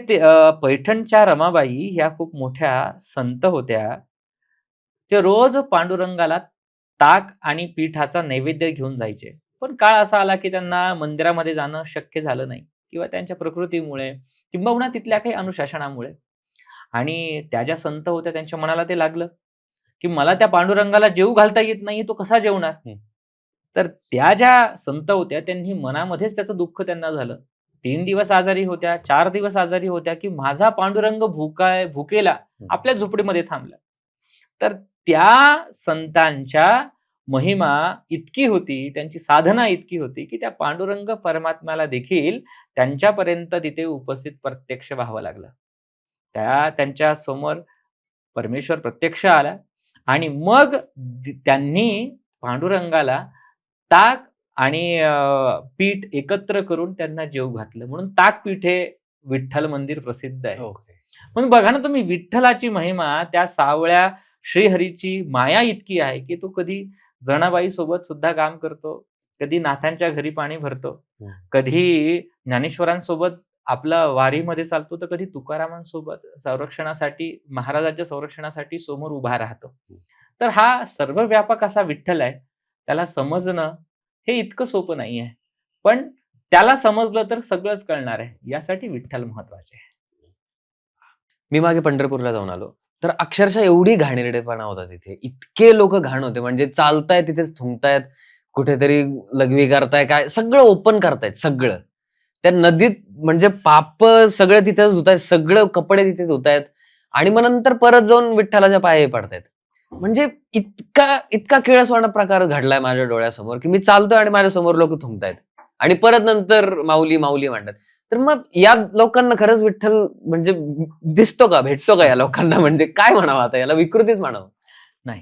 S2: पैठणच्या रमाबाई ह्या खूप मोठ्या संत होत्या. ते रोज पांडुरंगाला ताक आणि पीठाचा नैवेद्य घेऊन जायचे. पण काळ असा आला की त्यांना मंदिरामध्ये जाणं शक्य झालं नाही किंवा त्यांच्या प्रकृतीमुळे किंबहुना तिथल्या काही अनुशासनामुळे. आणि त्या ज्या संत होत्या त्यांच्या मनाला ते लागलं की मला त्या पांडुरंगाला जेवू घालता येत नाही, तो कसा जेवणार. तर त्या ज्या संत होत्या त्यांनी मनामध्येच त्याचं दुःख त्यांना झालं. 3 दिवस आजारी होत्या, 4 दिवस आजारी होत्या की माझा पांडुरंग भुकेला आपल्या झोपडीमध्ये थांबला. तर त्या संतांच्या महिमा इतकी होती, त्यांची साधना इतकी होती की त्या पांडुरंग परमात्म्याला देखील त्यांच्यापर्यंत तिथे उपस्थित प्रत्यक्ष व्हावं लागलं. त्यांच्या समोर परमेश्वर प्रत्यक्ष आला आणि मग त्यांनी पांडुरंगाला ताक आणि पीठ एकत्र करून त्यांना जेवू घातलं. म्हणून ताकपीठ हे विठ्ठल मंदिर प्रसिद्ध आहे. म्हणून बघा ना तुम्ही, विठ्ठलाची महिमा त्या सावळ्या श्रीहरीची माया इतकी आहे की तो कधी जनाबाई सोबत सुद्धा काम करतो, कधी नाथांच्या घरी पाणी भरतो, कधी ज्ञानेश्वरांसोबत आपला वारीमध्ये चालतो, तर कधी तुकारामांसोबत संरक्षणासाठी, महाराजांच्या संरक्षणासाठी समोर उभा राहतो. तर हा सर्वव्यापक असा विठ्ठल आहे. त्याला समजणं हे इतकं सोपं नाहीये, पण त्याला समजलं तर सगळंच कळणार आहे. यासाठी विठ्ठल महत्वाचे आहे.
S1: मी मागे पंढरपूरला जाऊन आलो. तर अक्षरशः एवढी घाणेरडेपणा होता तिथे. इतके लोकं घाण होते म्हणजे चालतायत तिथेच थुंकतायत, कुठेतरी लघवी करताय काय सगळं ओपन करतायत सगळं. त्या नदीत म्हणजे पापं सगळे तिथेच धुतायत, सगळं कपडे तिथे धुतायत आणि मग नंतर परत जाऊन विठ्ठलाच्या पायाही पडतायत. म्हणजे इतका इतका किळसवाणा प्रकार घडलाय माझ्या डोळ्यासमोर, की मी चालतोय आणि माझ्यासमोर लोकं थुंकतायत आणि परत नंतर माऊली, माऊली म्हणतात. तर मग या लोकांना खरंच विठ्ठल म्हणजे दिसतो का? भेटतो का या लोकांना? म्हणजे काय म्हणावं आता याला विकृतीच म्हणावं.
S2: नाही.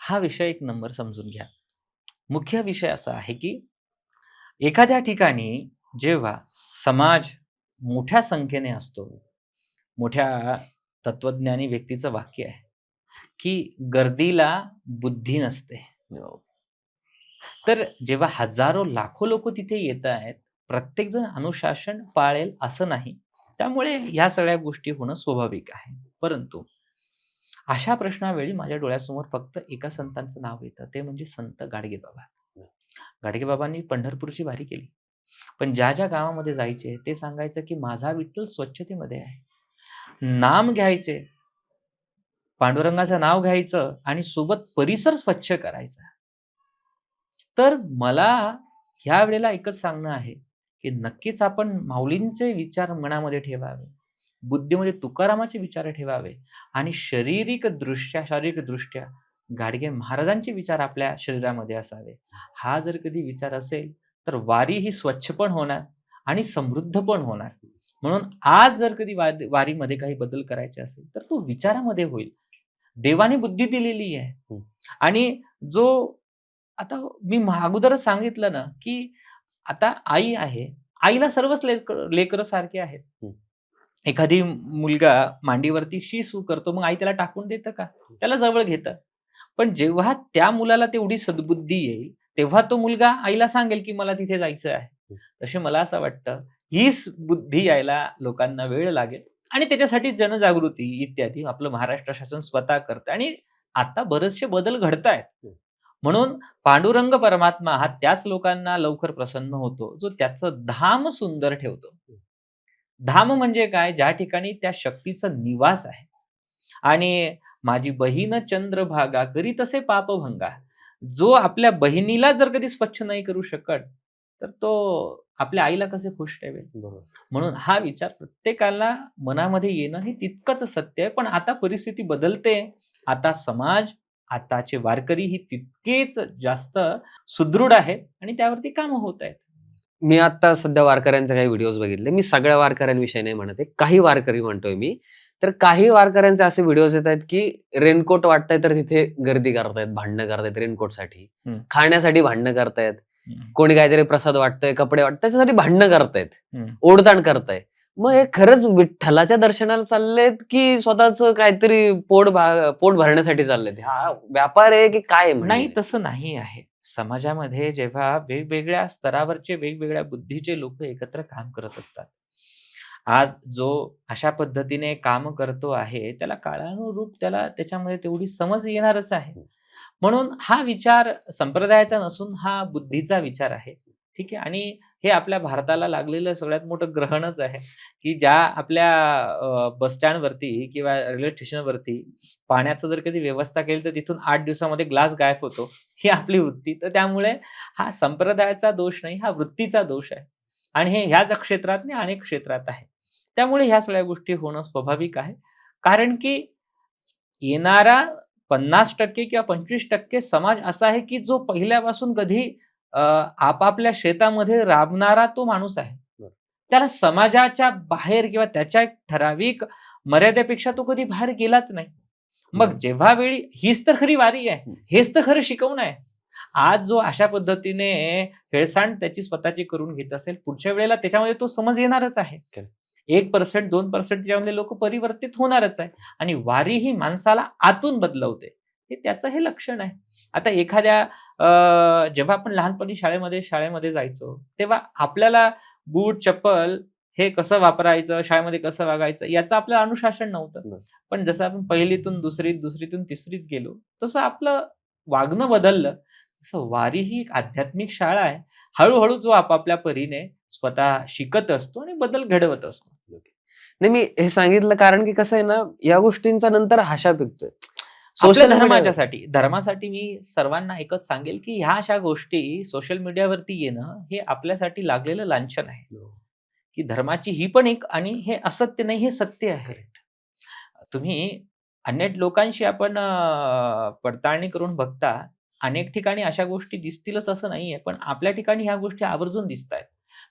S2: हा विषय एक नंबर समजून घ्या. मुख्य विषय असा आहे की एखाद्या ठिकाणी जेव्हा समाज मोठ्या संख्येने असतो, मोठ्या तत्वज्ञानी व्यक्तीचं वाक्य आहे, की गर्दीला बुद्धी नसते. तर जेव्हा हजारो लाखो लोक तिथे येत आहेत, प्रत्येकजण अनुशासन पाळेल असं नाही. त्यामुळे ह्या सगळ्या गोष्टी होणं स्वाभाविक आहे. परंतु अशा प्रश्नावेळी माझ्या डोळ्यासमोर फक्त एका संतांचं नाव येतं, ते म्हणजे संत गाडगेबाबा. गाडगेबाबांनी पंढरपूरची वारी केली. पण ज्या ज्या गावामध्ये जायचे ते सांगायचं की माझा विठ्ठल स्वच्छतेमध्ये आहे. नाम घ्यायचे, पांडुरंगाचं नाव घ्यायचं आणि सोबत परिसर स्वच्छ करायचा. तर मला ह्या वेळेला एकच सांगणं आहे, की नक्कीच आपण माऊलींचे विचार मनामध्ये ठेवावे. बुद्धीमध्ये तुकारामाचे विचार ठेवावे आणि शारीरिकदृष्ट्या गाडगे महाराजांचे विचार आपल्या शरीरामध्ये असावे. हा जर कधी विचार असेल, तर वारी ही स्वच्छ पण होणार आणि समृद्ध पण होणार. म्हणून आज जर कधी वारीमध्ये काही बदल करायचे असेल, तर तो विचारामध्ये होईल. देवाने बुद्धी दिलेली आहे आणि जो आता मी अगोदरच सांगितलं ना, की आता आई आहे. आईला सर्वच लेकरं सारखे आहेत. एखादी मुलगा मांडीवरती शी-सू करतो, मग आई त्याला टाकून देतं का? त्याला जवळ घेतं. पण जेव्हा त्या मुलाला तेवढी सद्बुद्धी येईल, तेव्हा तो मुलगा आईला सांगेल, की मला तिथे जायचं आहे. तसे मला असं वाटतं, हीच बुद्धी यायला लोकांना वेळ लागेल आणि त्याच्यासाठी जनजागृती इत्यादी आपलं महाराष्ट्र शासन स्वतः करतं आणि आता बरेचसे बदल घडतायत. म्हणून पांडुरंग परमात्मा हा त्याच लोकांना लवकर प्रसन्न होतो, जो त्याचं धाम सुंदर ठेवतो. धाम म्हणजे काय? ज्या ठिकाणी त्या शक्तीचा निवास आहे. आणि माझी बहीण चंद्रभागा करी तसे पापभंगा. जो आपल्या बहिणीला जर कधी स्वच्छ नाही करू शकत, तर तो आपल्या आईला कसे खुश ठेवेल? म्हणून हा विचार प्रत्येकाला मनामध्ये येणं हे तितकंच सत्य आहे. पण आता परिस्थिती बदलते. आता समाज, आताचे वारकरी ही तितकेच जास्त सुदृढ आहेत आणि त्यावरती कामं होत आहेत.
S1: मी आता सध्या वारकऱ्यांचे काही व्हिडिओज बघितले. मी सगळ्या वारकऱ्यांविषयी नाही म्हणत आहे. काही वारकरी म्हणतोय मी. तर काही वारकऱ्यांचे असे व्हिडिओज येत आहेत, की रेनकोट वाटतंय तर तिथे गर्दी करतायत, भांडणं करतायत रेनकोटसाठी. खाण्यासाठी भांडणं करतायत. कोणी काहीतरी प्रसाद वाटतंय, कपडे वाटतात त्याच्यासाठी भांडणं करतायत. ओढताण करताय. मग हे खरंच विठ्ठलाच्या दर्शनाला चाललेत, की स्वतःचं काहीतरी पोट भरण्यासाठी चाललेत? हा व्यापार आहे की काय आहे
S2: नाही,
S1: म्हणजे?
S2: तसं नाही आहे. समाजामध्ये जेव्हा वेगवेगळ्या स्तरावरचे वेगवेगळ्या बुद्धीचे लोक एकत्र काम करत असतात. आज जो अशा पद्धतीने काम करतो आहे, त्याला काळानुरूप त्याला त्याच्यामध्ये तेवढी समज येणारच आहे. म्हणून हा विचार संप्रदायाचा नसून हा बुद्धीचा विचार आहे. ठीक आहे. आणि हे आपल्या भारताला लागलेलं सगळ्यात मोठं ग्रहणच आहे, की ज्या आपल्या बस स्टँडवरती किंवा रेल्वे स्टेशनवरती पाण्याचं जर कधी व्यवस्था केली, तर तिथून 8 दिवसामध्ये ग्लास गायब होतो. ही आपली वृत्ती. तर त्यामुळे हा संप्रदायाचा दोष नाही, हा वृत्तीचा दोष आहे. आणि हे ह्याच क्षेत्रात नाही, अनेक क्षेत्रात आहे. त्यामुळे ह्या सगळ्या गोष्टी होणं स्वाभाविक आहे. कारण की येणारा 50% किंवा 25% समाज असा आहे, की जो पहिल्यापासून कधी आपापल्या शेतामध्ये राबणारा तो माणूस आहे. त्याला समाजाच्या बाहेर किंवा त्याच्या ठराविक मर्यादेपेक्षा तो कधी बाहेर गेलाच नाही. मग जेव्हा वेळी हीच तर खरी वारी आहे. हेच तर खरं शिकवणं आहे. आज जो अशा पद्धतीने हेळसांड त्याची स्वतःची करून घेत असेल, पुढच्या वेळेला त्याच्यामध्ये तो समज येणारच आहे. 1% 2% त्याच्यामधले लोक परिवर्तित होणारच आहे. आणि वारी ही माणसाला आतून बदलवते. हे त्याचं हे लक्षण आहे. आता एखाद्या जेव्हा आपण लहानपणी शाळेमध्ये जायचो, तेव्हा आपल्याला बूट, चप्पल हे कसं वापरायचं, शाळेमध्ये कसं वागायचं याचं आपलं अनुशासन नव्हतं. पण जसं आपण पहिलीतून दुसरीत, दुसरीतून तिसरीत गेलो, तसं आपलं वागणं बदललं. तसं वारी ही एक आध्यात्मिक शाळा आहे. हळू जो आपापल्या परीने स्वतः शिकत असतो आणि बदल घडवत असतो.
S1: नाही, मी हे सांगितलं कारण की कसं आहे ना, या गोष्टींचा नंतर हाशा पिकतोय.
S2: आपल्या
S1: सोशल मीडिया
S2: धर्माच्यासाठी धर्मासाठी मी सर्वांना एकच सांगेल की ह्या अशा गोष्टी सोशल मीडियावरती येणं हे आपल्यासाठी लागलेलं लांछन आहे, की धर्माची ही पण एक आणि हे असत्य नाही, हे सत्य आहे. तुम्ही अनेक लोकांशी आपण पडताळणी करून बघता, अनेक ठिकाणी अशा गोष्टी दिसतीलच असं नाहीये, पण आपल्या ठिकाणी ह्या गोष्टी आवर्जून दिसतायत.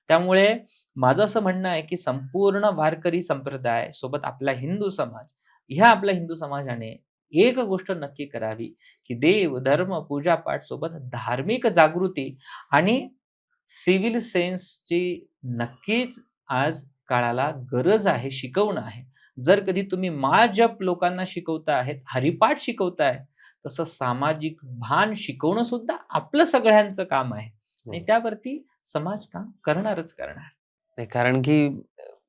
S2: त्यामुळे माझं असं म्हणणं आहे, की संपूर्ण वारकरी संप्रदाय सोबत आपला हिंदू समाज, ह्या आपल्या हिंदू समाजाने एक गोष्ट नक्की करावी, की देव, धर्म, पूजा-पाठ सोबत धार्मिक जागृती आणि सिव्हिल सेन्सची नक्कीच आज काळाला गरज आहे, शिकवणं आहे. जर कधी तुम्ही माळ जप लोकांना शिकवता आहेत, हरिपाठ शिकवताय, तसं सामाजिक भान शिकवणं सुद्धा आपलं सगळ्यांचं काम आहे आणि त्यावरती समाज काम करणारच करणार.
S1: नाही, कारण की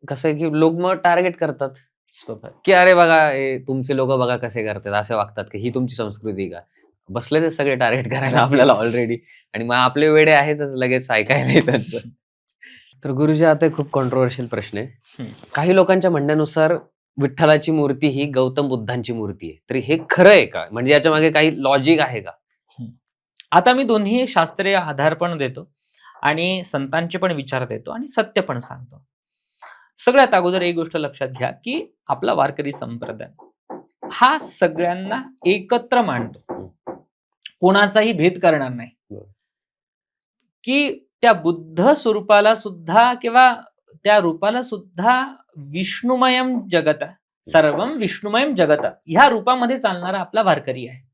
S1: कसं आहे की लोक मग टार्गेट करतात,
S2: सोबत
S1: की अरे बघा हे तुमचे लोक बघा कसे करतात, असे वागतात, की ही तुमची संस्कृती का? बसले ते सगळे टार्गेट करायला आपल्याला ऑलरेडी. आणि मग आपले वेडे आहेतच लगेच ऐकायला त्यांचं. तर गुरुजी, आता एक खूप कॉन्ट्रोवर्शियल प्रश्न आहे.
S2: हम्म.
S1: काही लोकांच्या म्हणण्यानुसार विठ्ठलाची मूर्ती ही गौतम बुद्धांची मूर्ती आहे. तर हे खरं आहे का? म्हणजे याच्या मागे काही लॉजिक आहे का?
S2: आता मी दोन्ही शास्त्रीय आधार पण देतो आणि संतांचे पण विचार देतो आणि सत्य पण सांगतो. सगळ्यात अगोदर एक गोष्ट लक्षात घ्या, की आपला वारकरी संप्रदाय हा सगळ्यांना एकत्र मांडतो, कोणाचाही भेद करणार नाही, की त्या बुद्ध स्वरूपाला सुद्धा किंवा त्या रूपाला सुद्धा विष्णुमयम जगत, सर्वम विष्णुमयम जगत ह्या रूपामध्ये चालणारा आपला वारकरी आहे.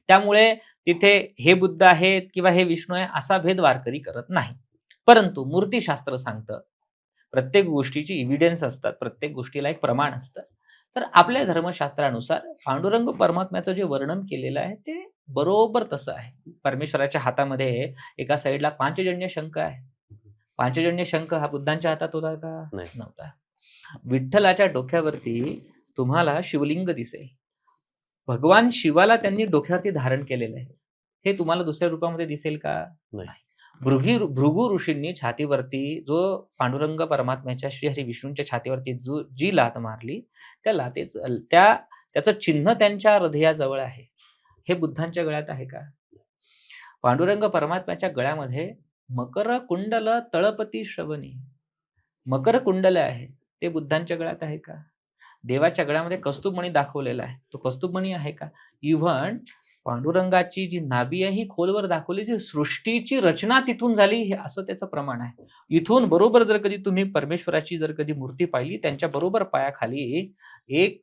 S2: त्यामुळे तिथे हे बुद्ध आहेत किंवा हे विष्णू आहे असा भेद वारकरी करत नाही. परंतु मूर्तीशास्त्र सांगतं, प्रत्येक गोष्टीची इव्हिडन्स असतात, प्रत्येक गोष्टीला एक प्रमाण असतं. तर आपल्या धर्मशास्त्रानुसार पांडुरंग परमात्म्याचं जे वर्णन केलेलं आहे ते बरोबर तसं आहे. परमेश्वराच्या हातामध्ये एका साईडला पांचजन्य शंख आहे. पांचजन्य शंख हा बुद्धांच्या हातात होता का?
S1: नाही.
S2: नव्हता. विठ्ठलाच्या डोक्यावरती तुम्हाला शिवलिंग दिसेल. भगवान शिवाला त्यांनी डोक्यावरती धारण केलेलं आहे. हे तुम्हाला दुसऱ्या रूपामध्ये दिसेल का?
S1: नाही.
S2: भृगु ऋषींनी छातीवरती जो पांडुरंग परमात्म्याच्या श्रीहरी विष्णूंच्या छातीवरती जी लात मारली, त्या लातेचं त्याचं चिन्ह त्यांच्या हृदयाजवळ आहे. हे बुद्धांच्या गळ्यात आहे का? पांडुरंग परमात्म्याच्या गळ्यामध्ये मकर कुंडल तळपती श्रवणी, मकर कुंडल आहे, ते बुद्धांच्या गळ्यात आहे का? देवाच्या गळ्यामध्ये कस्तुभमणी दाखवलेला आहे, तो कस्तुभमणी आहे का? इव्हन पांडुरंगाची जी नाभी आहे ही खोलवर दाखवली, जी सृष्टीची रचना तिथून झाली हे असं त्याचं प्रमाण आहे. इथून बरोबर जर कधी तुम्ही परमेश्वराची जर कधी मूर्ती पाहिली, त्यांच्या बरोबर पायाखाली एक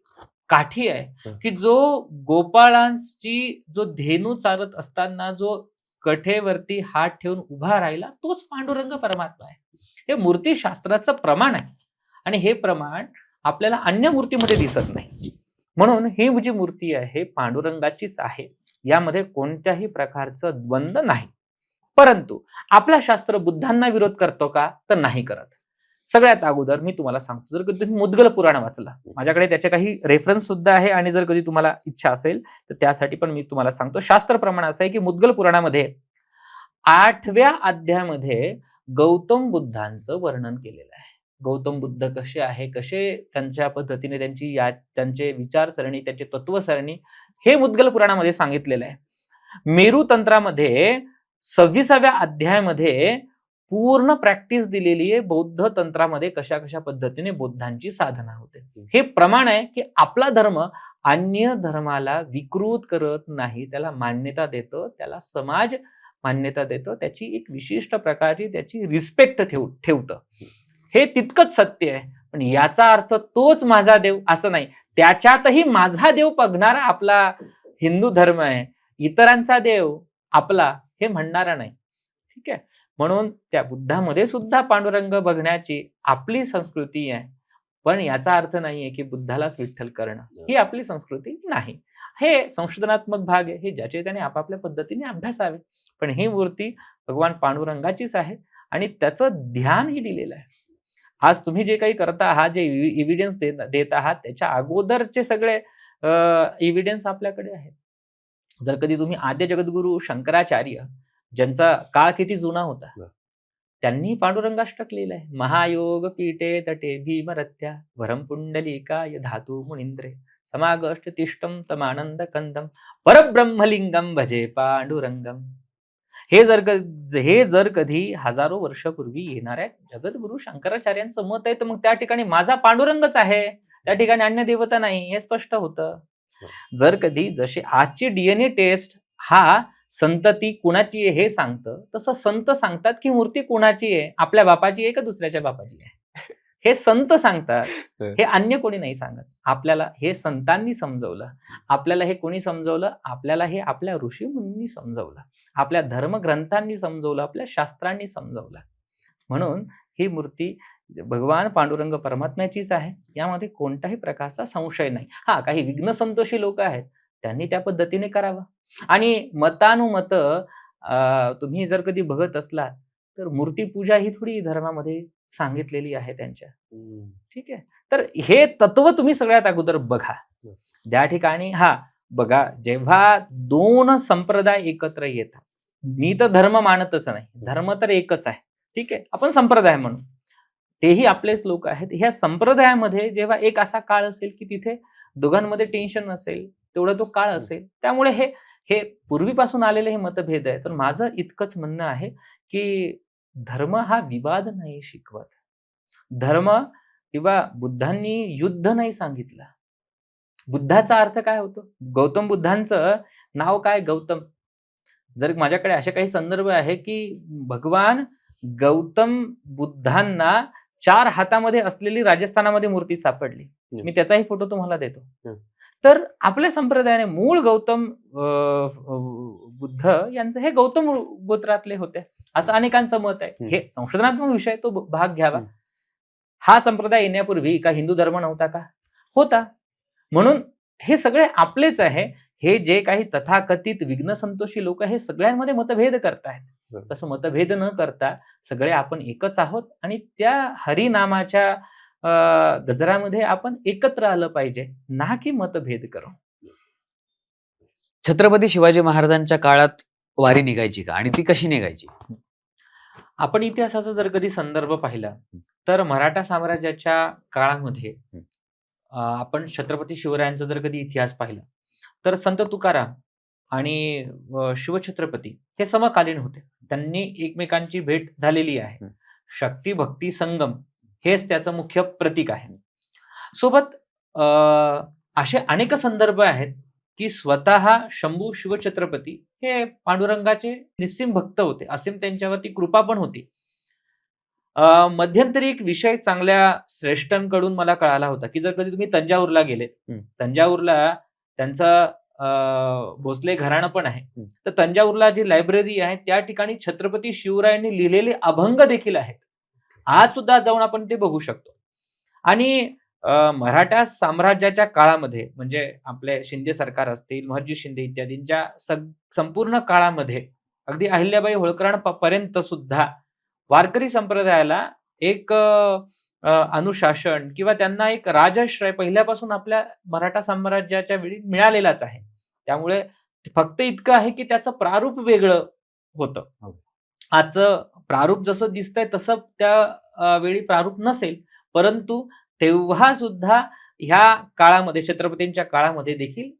S2: काठी आहे, की जो गोपाळांची जो धेनू चालत असताना जो कठेवरती हात ठेवून उभा राहिला, तोच पांडुरंग परमात्मा आहे. हे मूर्तीशास्त्राचं प्रमाण आहे आणि हे प्रमाण आपल्याला अन्य मूर्तीमध्ये दिसत नाही. म्हणून ही जी मूर्ती आहे पांडुरंगाचीच आहे, यामध्ये कोणत्याही प्रकारचं द्वंद्व नाही. परंतु आपला शास्त्र बुद्धांना विरोध करतो का? तर नाही करत. सगळ्यात अगोदर मी तुम्हाला सांगतो, जर कधी तुम्ही मुद्गल पुराण वाचला, माझ्याकडे त्याचे काही रेफरन्स सुद्धा आहे आणि जर कधी तुम्हाला इच्छा असेल तर त्यासाठी पण मी तुम्हाला सांगतो. शास्त्र प्रमाण असं आहे की मुद्गल पुराणामध्ये 8व्या अध्यायामध्ये गौतम बुद्धांचं वर्णन केलेलं आहे. गौतम बुद्ध कसे आहे, कसे त्यांच्या पद्धतीने त्यांचे विचारसरणी, त्यांची तत्वसरणी हे मुद्गल पुराणामध्ये सांगितलेलं आहे. मेरू तंत्रामध्ये 26व्या अध्यायामध्ये पूर्ण प्रॅक्टिस दिलेली आहे बौद्ध तंत्रामध्ये कशा कशा पद्धतीने बुद्धांची साधना होते. हे प्रमाण आहे की आपला धर्म अन्य धर्माला विकृत करत नाही, त्याला मान्यता देतो, त्याला समाज मान्यता देतो, त्याची एक विशिष्ट प्रकारची त्याची रिस्पेक्ट ठेवतं. हे तितकंच सत्य आहे. पण याचा अर्थ तोच माझा देव असं नाही. त्याच्यातही माझा देव बघणारा आपला हिंदू धर्म आहे, इतरांचा देव आपला हे म्हणणारा नाही. ठीक आहे. म्हणून त्या बुद्धामध्ये सुद्धा पांडुरंग बघण्याची आपली संस्कृती आहे. पण याचा अर्थ नाहीये की बुद्धालाच विठ्ठल करणं ही आपली संस्कृती नाही. हे संशोधनात्मक भाग आहे, हे ज्याचे त्याने आपापल्या पद्धतीने अभ्यासावे. पण ही मूर्ती भगवान पांडुरंगाचीच आहे आणि त्याचं ध्यानही दिलेलं आहे. आज तुम्ही जे काही करता आहात, जे एव्हिडन्स देत आहात, त्याच्या अगोदरचे सगळे एव्हिडन्स आपल्याकडे आहेत. जर कधी तुम्ही आद्य जगद्गुरु शंकराचार्य, ज्यांचा काळ किती जुना होता, त्यांनी पांडुरंगाष्टक लिहिलंय. महायोग पीठे तटे भीमरथ्या वरम पुंडलिकाय धातू मुनींद्रे समागष्ट तिष्ठम तमानंद कंदम परब्रह्मलिंगम भजे पांडुरंगम. हे जर कधी हजारो वर्षापूर्वी येणाऱ्या जगद्गुरु शंकराचार्यांचं मत आहे, तर मग त्या ठिकाणी माझा पांडुरंगच आहे, त्या ठिकाणी अन्य देवता नाही, हे स्पष्ट होतं. जर कधी जशी आजची डीएनए टेस्ट हा संतती कुणाची आहे हे सांगतं, तसं संत सांगतात की मूर्ती कुणाची आहे, आपल्या बापाची आहे का दुसऱ्याच्या बापाची आहे, हे संत सांगतात. हे अन्य कोणी नाही सांगत. आपल्याला हे संतांनी समजवलं. आपल्याला हे कोणी समजवलं? आपल्याला हे आपल्या ऋषी मुनींनी समजवलं, आपल्या धर्मग्रंथांनी समजवलं, आपल्या शास्त्रांनी समजवलं. म्हणून ही मूर्ती भगवान पांडुरंग परमात्म्याचीच आहे, यामध्ये कोणताही प्रकारचा संशय नाही. काही विघ्न संतोषी लोक आहेत, त्यांनी त्या पद्धतीने करावं. आणि मतानुमत तुम्ही जर कधी बघत असलात तर मूर्तीपूजा ही थोडी धर्मामध्ये सांगितलेली आहे त्यांच्या. ठीक आहे. तर हे तत्व तुम्ही सगळ्यात अगोदर बघा. त्या ठिकाणी बघा, जेव्हा दोन संप्रदाय एकत्र येतात, मी तर धर्म मानतच नाही, धर्म तर एकच आहे, ठीक आहे, आपण संप्रदाय म्हणू, तेही आपलेच लोक आहेत. ह्या संप्रदायामध्ये जेव्हा एक असा काळ असेल की तिथे दोघांमध्ये टेन्शन नसेल, तेवढा तो काळ असेल, त्यामुळे हे पूर्वीपासून आलेले हे मतभेद आहे. तर माझं इतकंच म्हणणं आहे की धर्म हा विवाद नाही शिकवत. धर्म किंवा बुद्धांनी युद्ध नाही सांगितलं. बुद्धाचा अर्थ काय होतो? गौतम बुद्धांचं नाव काय? गौतम. जर माझ्याकडे असे काही संदर्भ आहे की भगवान गौतम बुद्धांना 4 हातामध्ये असलेली राजस्थानामध्ये मूर्ती सापडली. मी त्याचाही फोटो तुम्हाला देतो. तर आपल्या संप्रदायाने मूळ गौतम बुद्ध यांचं हे गौतम गोत्रातले होते, असं अनेकांचं मत आहे. हे संशोधनात्मक विषय, तो भाग घ्यावा. हा संप्रदाय येण्यापूर्वी का हिंदू धर्म नव्हता का? होता. म्हणून हे सगळे आपलेच आहे. हे जे काही तथाकथित विघ्न संतोषी लोक हे सगळ्यांमध्ये मतभेद करतायत. तसं मतभेद न करता सगळे आपण एकच आहोत आणि त्या हरिनामाच्या गजरामध्ये आपण एकत्र आलं पाहिजे, ना की मतभेद करून.
S1: छत्रपती शिवाजी महाराजांच्या काळात वारी निघायची का आणि ती कशी निघायची?
S2: आपण इतिहासाचा जर कधी संदर्भ पाहिला तर मराठा साम्राज्याच्या काळामध्ये आपण छत्रपती शिवरायांचा जर कधी इतिहास पाहिला तर संत तुकाराम आणि शिवछत्रपती हे समकालीन होते. त्यांनी एकमेकांची भेट झालेली आहे. शक्ती भक्ती संगम हेच त्याचं मुख्य प्रतीक आहे. सोबत असे अनेक संदर्भ आहेत की स्वतः शंभू शिवछत्रपती हे पांडुरंगाचे निस्सीम भक्त होते, असीम त्यांच्यावरती कृपा पण होती. मध्यंतरी एक विषय चांगल्या श्रेष्ठांकडून मला कळाला होता की जर कधी तुम्ही तंजावरला गेले, तंजावरला त्यांचं भोसले घराणं पण आहे, तर तंजावरला जी लायब्ररी आहे त्या ठिकाणी छत्रपती शिवरायांनी लिहिलेले अभंग देखील आहेत. आज सुद्धा जाऊन आपण ते बघू शकतो. आणि मराठा साम्राज्याच्या काळामध्ये म्हणजे आपले शिंदे सरकार असतील, महर्जी शिंदे इत्यादींच्या संपूर्ण काळामध्ये अगदी अहिल्याबाई होळकरांपर्यंत सुद्धा वारकरी संप्रदायाला एक अनुशासन किंवा त्यांना एक राजश्रय पहिल्यापासून आपल्या मराठा साम्राज्याच्या वेळी मिळालेलाच आहे. त्यामुळे फक्त इतकं आहे की त्याचं प्रारूप वेगळं होतं. आजचं प्रारूप जसं दिसतंय तसं त्या वेळी प्रारूप नसेल, परंतु तेव्हा सुद्धा ह्या काळामध्ये छत्रपतींच्या काळामध्ये देखील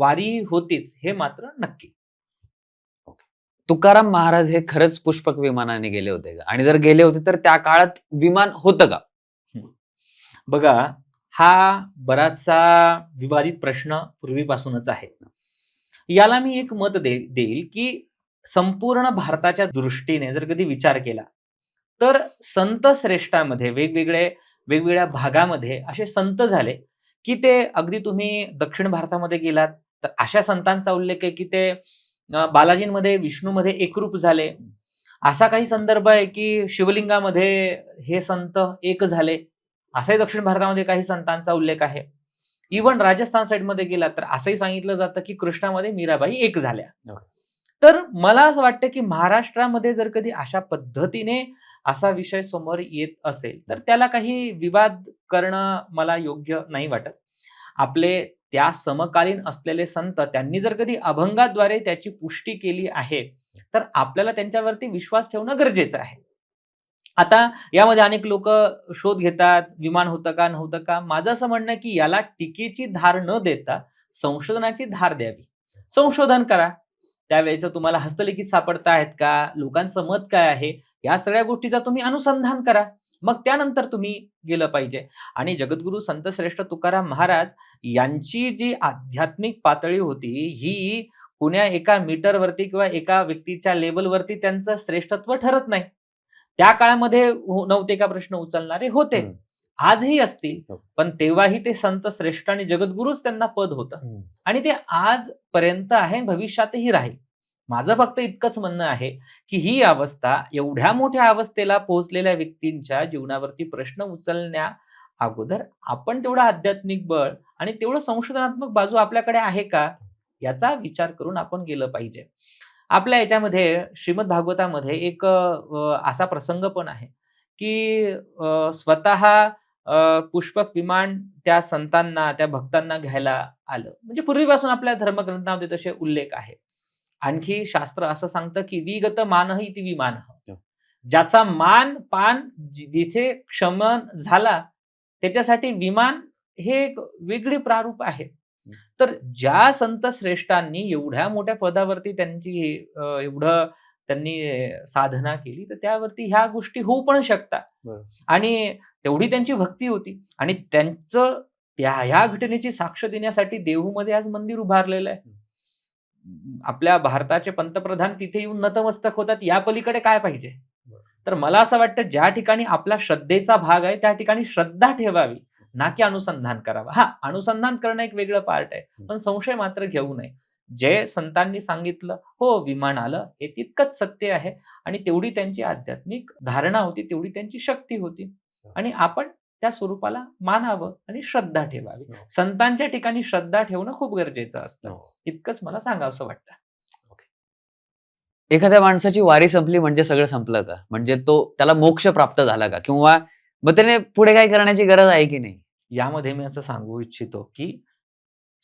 S2: वारी होतीच, हे मात्र नक्की.
S1: तुकाराम महाराज हे खरंच पुष्पक विमानाने गेले होते का? आणि जर गेले होते तर त्या काळात विमान होतं का?
S2: बघा, हा बराचसा विवादित प्रश्न पूर्वीपासूनच आहे. याला मी एक मत देईल की संपूर्ण भारताच्या दृष्टीने जर कधी विचार केला तर संत श्रेष्ठामध्ये वेगवेगळ्या भागामध्ये असे संत झाले की ते अगदी तुम्ही दक्षिण भारतामध्ये गेलात तर अशा संतांचा उल्लेख आहे की ते बालाजींमध्ये विष्णूमध्ये एकरूप झाले. असा काही संदर्भ आहे की शिवलिंगामध्ये हे संत एक झाले, असाही दक्षिण भारतामध्ये काही संतांचा उल्लेख आहे. इव्हन राजस्थान साइडमध्ये गेला तर असंही सांगितलं जातं की कृष्णामध्ये मीराबाई एक झाल्या. तर मला असं वाटतं की महाराष्ट्रामध्ये जर कधी अशा पद्धतीने असा विषय समोर येत असेल तर त्याला काही विवाद करणं मला योग्य नाही वाटत. आपले त्या समकालीन असलेले संत त्यांनी जर कधी अभंगाद्वारे त्याची पुष्टी केली आहे तर आपल्याला त्यांच्यावरती विश्वास ठेवणं गरजेचं आहे. आता यामध्ये अनेक लोक शोध घेतात, विमान होतं का नव्हतं का. माझं असं म्हणणं आहे की याला टीकेची धार न देता संशोधनाची धार द्यावी. संशोधन करा, त्यावेळेचं तुम्हाला हस्तलिखित सापडत आहेत का, लोकांचं मत काय आहे, या सगळ्या गोष्टीचा तुम्ही अनुसंधान करा. मग त्यानंतर तुम्ही गेलं पाहिजे. आणि जगद्गुरु संत श्रेष्ठ तुकाराम महाराज यांची जी आध्यात्मिक पातळी होती, ही कुण्या एका मीटरवरती किंवा एका व्यक्तीच्या लेवलवरती त्यांचं श्रेष्ठत्व ठरत नाही. त्या काळामध्ये नव्हते का प्रश्न उचलणारे? होते. आजही असतील,
S1: हो.
S2: पण तेव्हाही ते संत श्रेष्ठ आणि जगद्गुरुच त्यांना पद होतं. आणि ते आजपर्यंत आहे, भविष्यातही राहील. माझं फक्त इतकंच म्हणणं आहे की ही अवस्था, एवढ्या मोठ्या अवस्थेला पोहोचलेल्या व्यक्तींच्या जीवनावरती प्रश्न उचलण्या अगोदर आपण तेवढं आध्यात्मिक बळ आणि तेवढं संशोधनात्मक बाजू आपल्याकडे आहे का, याचा विचार करून आपण गेलं पाहिजे. आपल्या याच्यामध्ये श्रीमद भागवतामध्ये एक असा प्रसंग पण आहे की स्वतः पुष्पक विमान त्या संतांना, त्या भक्तांना घ्यायला आलं. म्हणजे पूर्वीपासून आपल्या धर्मग्रंथामध्ये तसे उल्लेख आहे. आणखी शास्त्र असं सांगतं की विगत मानह इति विमानः. ज्याचा मान पान जिथे क्षमन झाला, त्याच्यासाठी विमान हे एक वेगळी प्रारूप आहे. तर ज्या संत श्रेष्ठांनी एवढ्या मोठ्या पदावरती एवढं त्यांनी साधना केली, तर त्यावरती ह्या गोष्टी होऊ पण शकतात. आणि तेवढी त्यांची भक्ती होती. आणि त्यांचं ह्या घटनेची साक्ष देण्यासाठी देहूमध्ये आज मंदिर उभारलेलं आहे. आपल्या भारताचे पंतप्रधान तिथे येऊन नतमस्तक होतात. या पलीकडे काय पाहिजे? तर मला असं वाटतं, ज्या ठिकाणी आपला श्रद्धेचा भाग आहे, त्या ठिकाणी श्रद्धा ठेवावी, ना की अनुसंधान करावं. हा, अनुसंधान करणं एक वेगळं पार्ट आहे, पण संशय मात्र घेऊ नये. जे संतांनी सांगितलं, हो विमान आलं, हे तितकंच सत्य आहे. आणि तेवढी त्यांची आध्यात्मिक धारणा होती, तेवढी त्यांची शक्ती होती. आणि आपण त्या स्वरूपाला मानावं आणि श्रद्धा ठेवावी. संतांच्या ठिकाणी श्रद्धा ठेवणं खूप गरजेचं असतं. इतकंच मला सांगावंसं वाटतं.
S1: एखाद्या माणसाची वारी संपली म्हणजे सगळं संपलं का? म्हणजे त्याला मोक्ष प्राप्त झाला का? किंवा मग त्याने पुढे काय करण्याची गरज आहे की नाही?
S2: यामध्ये मी असं सांगू इच्छितो की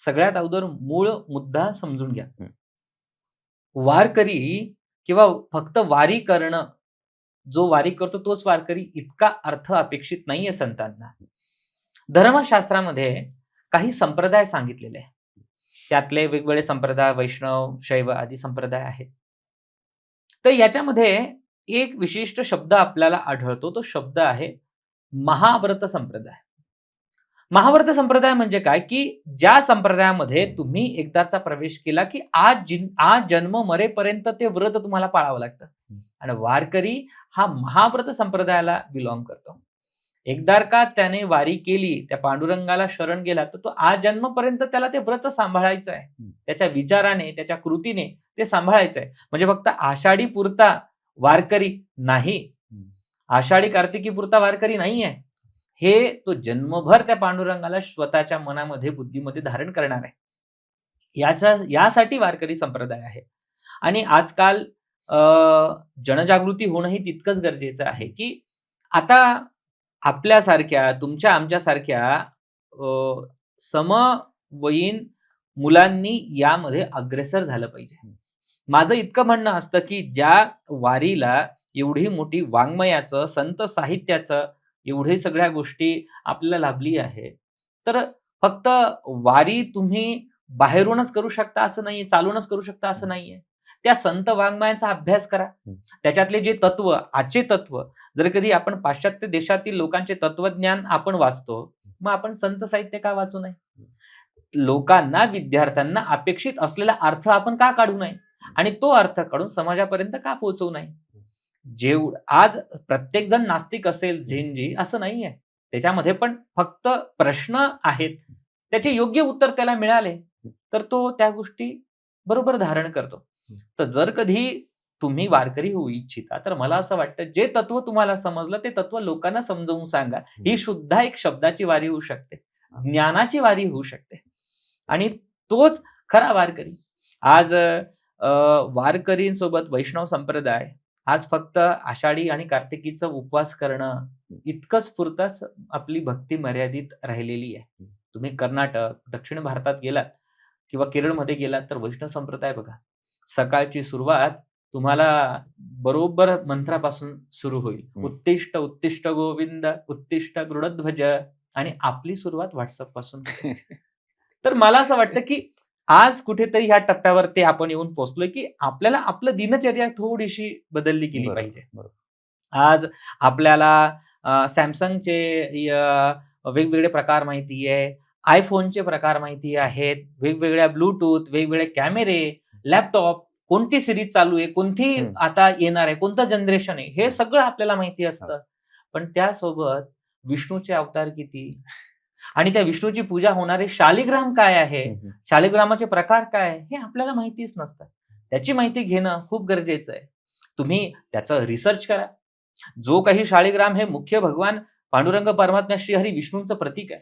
S2: सगळ्यात अगोदर मूळ मुद्दा समजून घ्या. वारकरी किंवा फक्त वारी करणं, जो वारी करतो तोच वारकरी, इतका अर्थ अपेक्षित नाहीये संतांना. धर्मशास्त्रामध्ये काही संप्रदाय सांगितलेले आहे. त्यातले वेगवेगळे संप्रदाय, वैष्णव, शैव आदी संप्रदाय आहेत. तर याच्यामध्ये एक विशिष्ट शब्द आपल्याला आढळतो. तो शब्द आहे महाव्रत संप्रदाय. महाव्रत संप्रदाय म्हणजे काय, की ज्या संप्रदायामध्ये तुम्ही एकदाचा प्रवेश केला की आज जन्म मरेपर्यंत ते व्रत तुम्हाला पाळावं लागतं. आणि वारकरी हा महाव्रत संप्रदायाला बिलॉंग करतो. एकदा का त्याने वारी केली, त्या पांडुरंगाला शरण गेला, तर तो आज जन्मपर्यंत त्याला ते व्रत सांभाळायचं आहे. त्याच्या विचाराने, त्याच्या कृतीने ते सांभाळायचं आहे. म्हणजे फक्त आषाढी पुरता वारकरी नाही, आषाढी कार्तिकी पुरता वारकरी नाही आहे. हे तो जन्मभर त्या पांडुरंगाला स्वतःच्या मनामध्ये, बुद्धीमध्ये धारण करणार आहे. यासाठी वारकरी संप्रदाय आहे. आणि आजकाल जनजागृती होणंही तितकंच गरजेचं आहे, की आता आपल्यासारख्या, तुमच्या आमच्यासारख्या समवयीन मुलांनी यामध्ये अग्रेसर झालं पाहिजे. माझं इतकं म्हणणं असतं, की ज्या वारीला एवढी मोठी वाङ्मयाचं, संत साहित्याचं, एवढे सगळ्या गोष्टी आपल्याला लाभली आहे, तर फक्त वारी तुम्ही बाहेरूनच करू शकता असं नाहीये, चालूनच करू शकता असं नाहीये. त्या संत वाङ्मयाचा अभ्यास करा. त्याच्यातले जे तत्व, आजचे तत्व, जर कधी आपण पाश्चात्य देशातील लोकांचे तत्वज्ञान आपण वाचतो, मग आपण संत साहित्य का वाचू नये? लोकांना, विद्यार्थ्यांना अपेक्षित असलेला अर्थ आपण का काढू नये? आणि तो अर्थ काढून समाजापर्यंत का पोहोचवू नये? आज प्रत्येक जण नास्तिक असेल, झेनजी असं नाहीये. त्याच्यामध्ये पण फक्त प्रश्न आहेत, त्याचे योग्य उत्तर त्याला मिळाले तर तो त्या गोष्टी बरोबर धारण करतो. तर जर कधी तुम्ही वारकरी होऊ इच्छिता, तर मला असं वाटतं, जे तत्व तुम्हाला समजलं ते तत्व लोकांना समजावून सांगा. ही सुद्धा एक शब्दाची वारी होऊ शकते, ज्ञानाची वारी होऊ शकते. आणि तोच खरा वारकरी. आज वारकरींसोबत वैष्णव संप्रदाय आज फक्त आषाढी आणि कार्तिकीचा उपवास करणं इतकंच पुरताच आपली भक्ती मर्यादित राहिलेली आहे. तुम्ही कर्नाटक, दक्षिण भारतात गेलात किंवा केरळमध्ये गेलात, तर वैष्णव संप्रदाय बघा. सकाळची सुरुवात तुम्हाला बरोबर मंत्रापासून सुरू होईल. उत्तिष्ठ उत्तिष्ठ गोविंद उत्तिष्ठ गरुडध्वज, आणि आपली सुरुवात व्हॉट्सअप पासून होते. तर मला असं वाटतं की आज कुठेतरी ह्या टप्प्यावरती आपण येऊन पोहोचलोय की आपल्याला आपलं दिनचर्या थोडीशी बदलली गेली
S1: बरोबर,
S2: पाहिजे.
S1: बरोबर.
S2: आज आपल्याला सॅमसंगचे वेगवेगळे प्रकार माहिती आहे, आयफोनचे प्रकार माहिती आहेत, वेगवेगळ्या ब्लूटूथ, वेगवेगळे कॅमेरे, लॅपटॉप, कोणती सिरीज चालू आहे, कोणती आता येणार आहे, कोणतं जनरेशन आहे, हे सगळं आपल्याला माहिती असतं. पण त्यासोबत विष्णूचे अवतार किती, आणि त्या विष्णूची पूजा होणारे शालिग्राम काय आहे, शालिग्रामाचे प्रकार काय आहे, हे आपल्याला माहितीच नसतं. त्याची माहिती घेणं खूप गरजेचं आहे. तुम्ही त्याचं रिसर्च करा. जो काही शालिग्राम हे मुख्य भगवान पांडुरंग परमात्मा श्री हरी विष्णूंचं प्रतीक आहे.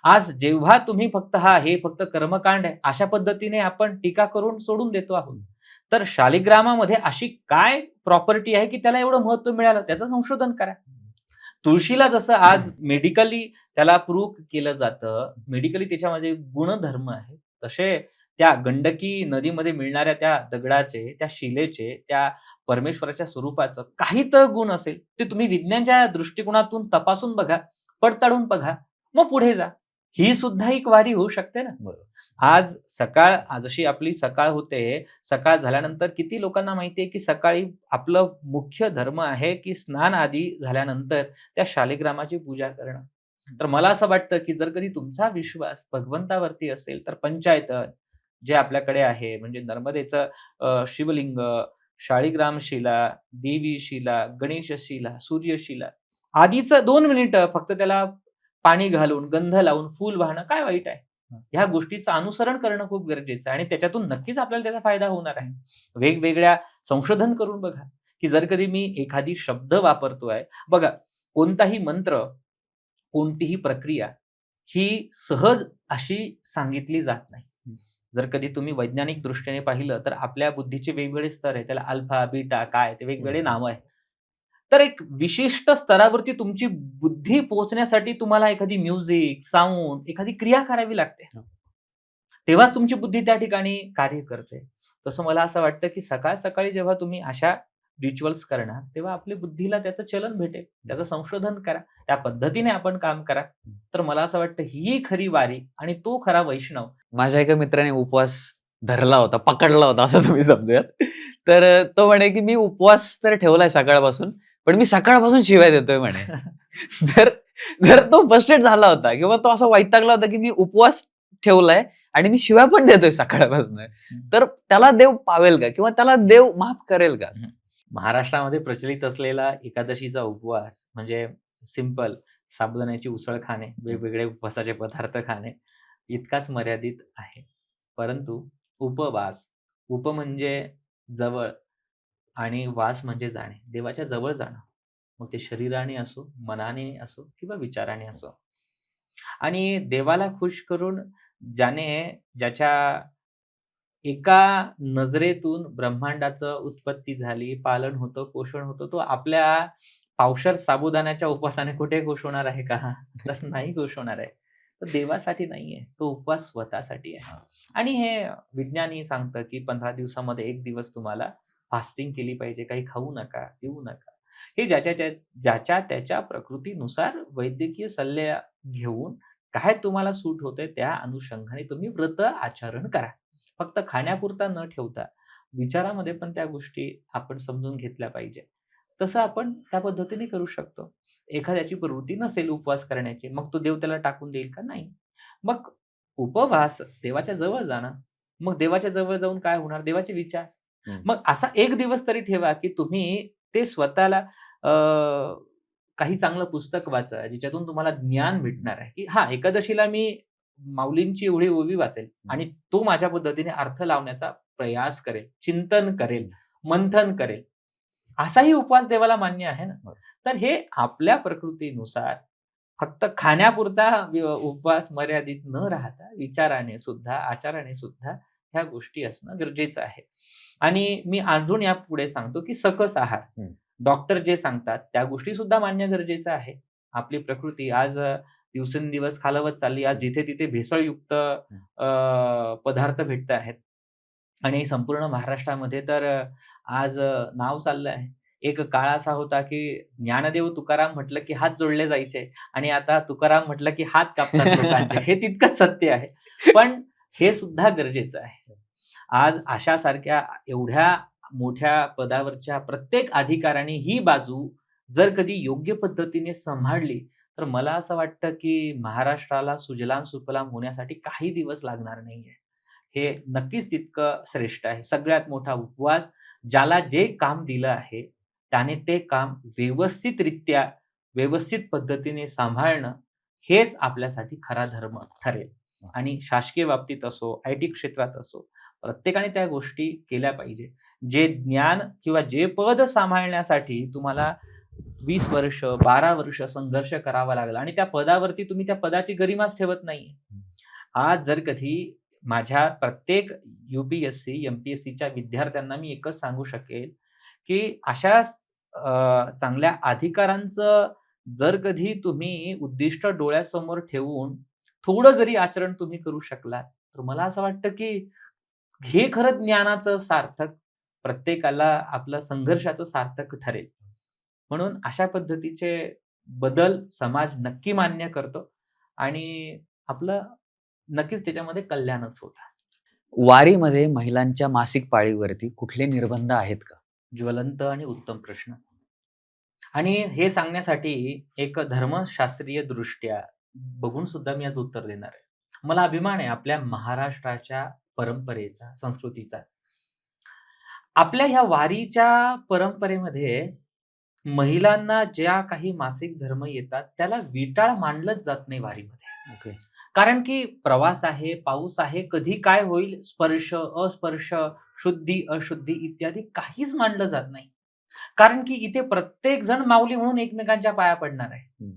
S2: आज जेव्हा तुम्ही हे फक्त कर्मकांड आहे अशा पद्धतीने आपण टीका करून सोडून देतो आहोत, तर शालिग्रामामध्ये अशी काय प्रॉपर्टी आहे की त्याला एवढं महत्व मिळालं, त्याचं संशोधन करा. तुळशीला जसं आज मेडिकली त्याला प्रूव्ह केलं जातं, मेडिकली त्याच्यामध्ये गुणधर्म आहे, तसे त्या गंडकी नदीमध्ये मिळणाऱ्या त्या दगडाचे, त्या शिलेचे, त्या परमेश्वराच्या स्वरूपाचं काही तर गुण असेल, ते तुम्ही विज्ञानाच्या दृष्टिकोनातून तपासून बघा, पडताळून बघा, मग पुढे जा. ही सुद्धा एक वारी होऊ शकते ना.
S1: बरोबर.
S2: आज जशी आपली सकाळ होते, सकाळ झाल्यानंतर किती लोकांना माहितीये की सकाळी आपलं मुख्य धर्म आहे की स्नान आधी झाल्यानंतर त्या शालिग्रामाची पूजा करणं. तर मला असं वाटतं की जर कधी तुमचा विश्वास भगवंतावरती असेल, तर पंचायतन जे आपल्याकडे आहे, म्हणजे नर्मदेचं शिवलिंग, शाळीग्राम शिला, देवी शिला, गणेश शिला, सूर्य शिला, आधीचं 2 मिनिटं फक्त त्याला पाणी घालून, गंध लावून, फूल वाहणं काय वाईट आहे? ह्या गोष्टीचं अनुसरण करणं खूप गरजेचं आहे आणि त्याच्यातून नक्कीच आपल्याला त्याचा फायदा होणार आहे. वेगवेगळ्या संशोधन करून बघा, की जर कधी मी एखादी शब्द वापरतोय, बघा कोणताही मंत्र, कोणतीही प्रक्रिया ही सहज अशी सांगितली जात नाही. जर कधी तुम्ही वैज्ञानिक दृष्टीने पाहिलं, तर आपल्या बुद्धीचे वेगवेगळे स्तर आहेत. त्याला अल्फा, बीटा काय ते वेगवेगळे नावं आहेत. तर एक विशिष्ट स्तरावरती तुमची बुद्धी पोहोचण्यासाठी तुम्हाला एखादी म्युझिक, साउंड, एखादी क्रिया करावी लागते. तेव्हाच तुमची बुद्धी त्या ठिकाणी कार्य करते. तसं मला असं वाटतं, की सकाळ-सकाळी जेव्हा तुम्ही अशा रिच्युअल्स करणार, तेव्हा आपल्या बुद्धीला त्याचं चलन भेटेल. त्याचं संशोधन करा. त्या पद्धतीने आपण काम करा. तर मला असं वाटतं ही खरी वारी आणि तो खरा वैष्णव.
S1: माझ्या एका मित्राने उपवास धरला होता, पकडला होता असं तुम्ही समजूयात. तर तो म्हणे, की "मी उपवास तर ठेवलाय सकाळपासून, पण मी सकाळपासून शिव्या देतोय" म्हणे. तर तर तो फ्रस्ट्रेट झाला होता किंवा तो असा वैतागला होता, की मी उपवास ठेवलाय आणि मी शिव्या पण देतोय सकाळपासून. तर त्याला देव पावेल का? किंवा त्याला देव माफ करेल का?
S2: महाराष्ट्रामध्ये प्रचलित असलेला एकादशीचा उपवास म्हणजे सिंपल साबुदाण्याची उसळ खाणे, वेगवेगळे उपवासाचे पदार्थ खाणे इतकाच मर्यादित आहे. परंतु उपवास, म्हणजे जवळ आणि वास म्हणजे जाणे, देवाच्या जवळ जाणं. मग ते शरीराने असो, मनाने असो किंवा विचाराने असो. आणि देवाला खुश करून ज्याच्या एका नजरेतून ब्रह्मांडाचं उत्पत्ती झाली, पालन होतं, पोषण होतं, तो आपल्या पावशर साबुदाण्याच्या उपवासाने कुठे खुश होणार आहे का? तर नाही खुश होणार आहे. तर देवासाठी नाहीये, तो उपवास स्वतःसाठी आहे. आणि हे विज्ञानही सांगतं, की 15 दिवसामध्ये 1 दिवस तुम्हाला फास्टिंग केली पाहिजे. काही खाऊ नका, पिऊ नका. हे ज्याच्या त्याच्या प्रकृतीनुसार वैद्यकीय सल्ले घेऊन काय तुम्हाला सूट होतंय त्या अनुषंगाने तुम्ही व्रत आचरण करा. फक्त खाण्यापुरता न ठेवता विचारामध्ये पण त्या गोष्टी आपण समजून घेतल्या पाहिजे. तसं आपण त्या पद्धतीने करू शकतो. एखाद्याची प्रवृत्ती नसेल उपवास करण्याची, मग तो देव त्याला टाकून देईल का? नाही. मग उपवास देवाच्या जवळ जाणं. मग देवाच्या जवळ जाऊन काय होणार? देवाचे विचार. मग असा 1 दिवस तरी ठेवा, की तुम्ही ते स्वतःला काही चांगलं पुस्तक वाचा, ज्याच्यातून तुम्हाला ज्ञान भेटणार आहे, की हां, एकादशीला मी माऊलींची एवढी ओवी वाचेल आणि तो माझ्या पद्धतीने अर्थ लावण्याचा प्रयास करेल, चिंतन करेल, मंथन करेल. असाही उपवास देवाला मान्य आहे ना. तर हे आपल्या प्रकृतीनुसार फक्त खाण्यापुरता उपवास मर्यादित न राहता विचाराने सुद्धा, आचाराने सुद्धा ह्या गोष्टी असणं गरजेचं आहे. आणि मी अजून यापुढे सांगतो, की सकस आहार. डॉक्टर जे सांगतात त्या गोष्टी सुद्धा मान्य गरजेचं आहे. आपली प्रकृती आज दिवसेंदिवस खालावत चालली. आज जिथे-तिथे भेसळयुक्त पदार्थ भेटत आहेत. आणि संपूर्ण महाराष्ट्रामध्ये तर आज नाव चाललं आहे. एक काळ असा होता की ज्ञानदेव तुकाराम म्हटलं की हात जोडले जायचे आणि आता तुकाराम म्हटलं की हात कापतात लोकांचे. हे तितकंच सत्य आहे. पण हे सुद्धा गरजेचं आहे. आज अशासारख्या एवढ्या मोठ्या पदावरच्या प्रत्येक अधिकाऱ्याने ही बाजू जर कधी योग्य पद्धतीने सांभाळली, तर मला असं वाटतं की महाराष्ट्राला सुजलाम सुफलाम होण्यासाठी काही दिवस लागणार नाहीये. हे नक्कीच तितकं श्रेष्ठ आहे. सगळ्यात मोठा उपवास, ज्याला जे काम दिलं आहे, त्याने ते काम व्यवस्थितरित्या, व्यवस्थित पद्धतीने सांभाळणं, हेच आपल्यासाठी खरा धर्म ठरेल. आणि शासकीय बाबतीत असो, आय-टी क्षेत्रात असो, प्रत्येकाने त्या गोष्टी केल्या पाहिजे. जे ज्ञान किंवा जे पद सांभाळण्यासाठी तुम्हाला 20 वर्ष, 12 वर्ष संघर्ष करावा लागला आणि त्या पदावरती तुम्ही त्या पदाची गरिमाच ठेवत नाहीये. आज जर कधी माझ्या प्रत्येक यू-पी-एस-सी, एम-पी-एस-सीच्या विद्यार्थ्यांना मी एकच सांगू शकेल, की अशा चांगल्या अधिकारांचं जर कधी तुम्ही उद्दिष्ट डोळ्यासमोर ठेवून थोडं जरी आचरण तुम्ही करू शकलात, तर मला असं वाटतं, की हे खरं ज्ञानाचं सार्थक, प्रत्येकाला आपलं संघर्षाचं सार्थक ठरेल. म्हणून अशा पद्धतीचे बदल समाज नक्की मान्य करतो आणि आपलं नक्कीच त्याच्यामध्ये कल्याणच होतं.
S1: वारीमध्ये महिलांच्या मासिक पाळीवरती कुठले निर्बंध आहेत का?
S2: ज्वलंत आणि उत्तम प्रश्न. आणि हे सांगण्यासाठी एक धर्मशास्त्रीय दृष्ट्या बघून सुद्धा मी आज उत्तर देणार आहे. मला अभिमान आहे आपल्या महाराष्ट्राच्या परंपरेचा, संस्कृतीचा. आपल्या ह्या वारीच्या परंपरेमध्ये महिलांना ज्या काही मासिक धर्म येतात, त्याला विटाळ मानलंच जात नाही वारीमध्ये.
S1: ओके.
S2: कारण की प्रवास आहे, पाऊस आहे, कधी काय होईल, स्पर्श, अस्पर्श, शुद्धी, अशुद्धी इत्यादी काहीच मानलं जात नाही. कारण की इथे प्रत्येक जण माऊली म्हणून एकमेकांच्या पाया पडणार आहे.
S1: हं.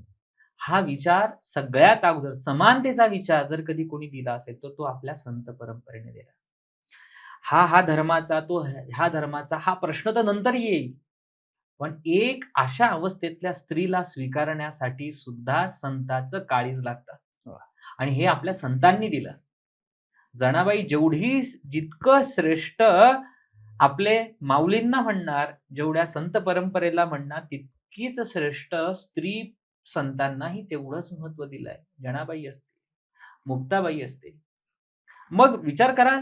S2: हा विचार सगळ्यात अगोदर समानतेचा विचार जर कधी कोणी दिला असेल, तर तो आपल्या संत परंपरेने दिला. हा धर्माचा हा प्रश्न तर नंतर येईल. पण एक अशा अवस्थेतल्या स्त्रीला स्वीकारण्यासाठी सुद्धा संतांचं काळीज लागतं.
S1: वाह!
S2: आणि हे आपल्या संतांनी दिलं. जनाबाई जितकं श्रेष्ठ आपले माऊलींना म्हणणार, जेवढ्या संत परंपरेला म्हणणार, तितकीच श्रेष्ठ स्त्री संतांनाही तेवढंच महत्व दिलंय. जनाबाई असतील, मुक्ताबाई असतील. मग विचार करा,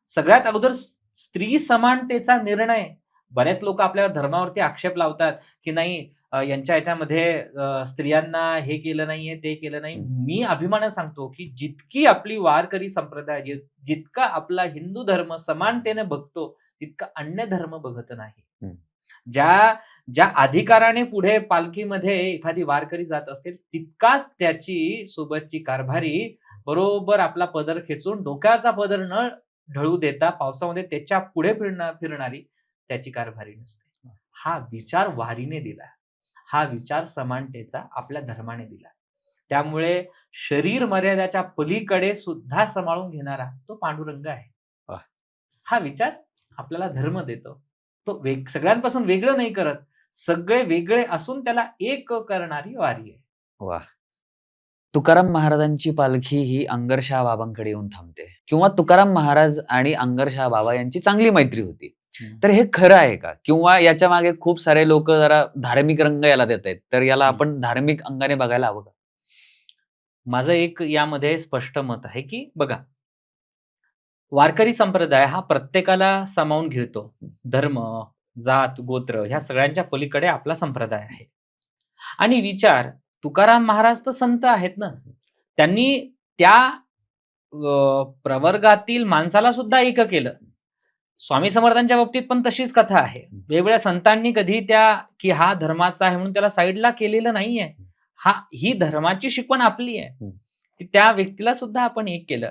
S2: सगळ्यात अगोदर स्त्री समानतेचा निर्णय. बरेच लोक आपल्या धर्मावरती आक्षेप लावतात, की नाही यांच्या ह्याच्यामध्ये स्त्रियांना हे केलं नाहीये, ते केलं नाही. मी अभिमानाने सांगतो, की जितकी आपली वारकरी संप्रदाय, जितका आपला हिंदू धर्म समानतेने बघतो, तितका अन्य धर्म बघत नाही.
S1: हं.
S2: ज्या अधिकाराने पुढे पालखीमध्ये एखादी वारकरी जात असेल, तितकाच त्याची सोबतची कारभारी बरोबर आपला पदर खेचून डोक्यावरचा पदर न ढळू देता पावसामध्ये त्याच्या पुढे फिरणारी त्याची कारभारी नसते. हा विचार वारीने दिला. हा विचार समानतेचा आपल्या धर्माने दिला. त्यामुळे शरीर मर्यादाच्या पलीकडे सुद्धा सांभाळून घेणारा तो पांडुरंग आहे.
S1: वाह!
S2: हा विचार आपल्याला धर्म देतो. तो सगळ्यांपासून वेगळं नाही करत. सगळे वेगळे असून त्याला एक करणारी वारी आहे.
S1: वाह! तुकाराम महाराजांची पालखी ही अंगरशहा बाबांकडे येऊन थांबते किंवा तुकाराम महाराज आणि अंगरशहा बाबा यांची चांगली मैत्री होती. तर हे खरं आहे का? किंवा याच्या मागे खूप सारे लोक जरा धार्मिक रंग याला देत आहेत. तर याला आपण धार्मिक अंगाने बघायला हवं का?
S2: माझं एक यामध्ये स्पष्ट मत आहे, की बघा, वारकरी संप्रदाय हा प्रत्येकाला सामावून घेतो. धर्म, जात, गोत्र ह्या सगळ्यांच्या पलीकडे आपला संप्रदाय आहे. आणि विचार, तुकाराम महाराज तर संत आहेत ना, त्यांनी त्या प्रवर्गातील माणसाला सुद्धा एक केलं. स्वामी समर्थांच्या बाबतीत पण तशीच कथा आहे. वेगवेगळ्या संतांनी कधी की हा धर्माचा आहे म्हणून त्याला साईडला केलेलं नाहीये. ही धर्माची शिकवण आपली आहे, की त्या व्यक्तीला सुद्धा आपण एक केलं.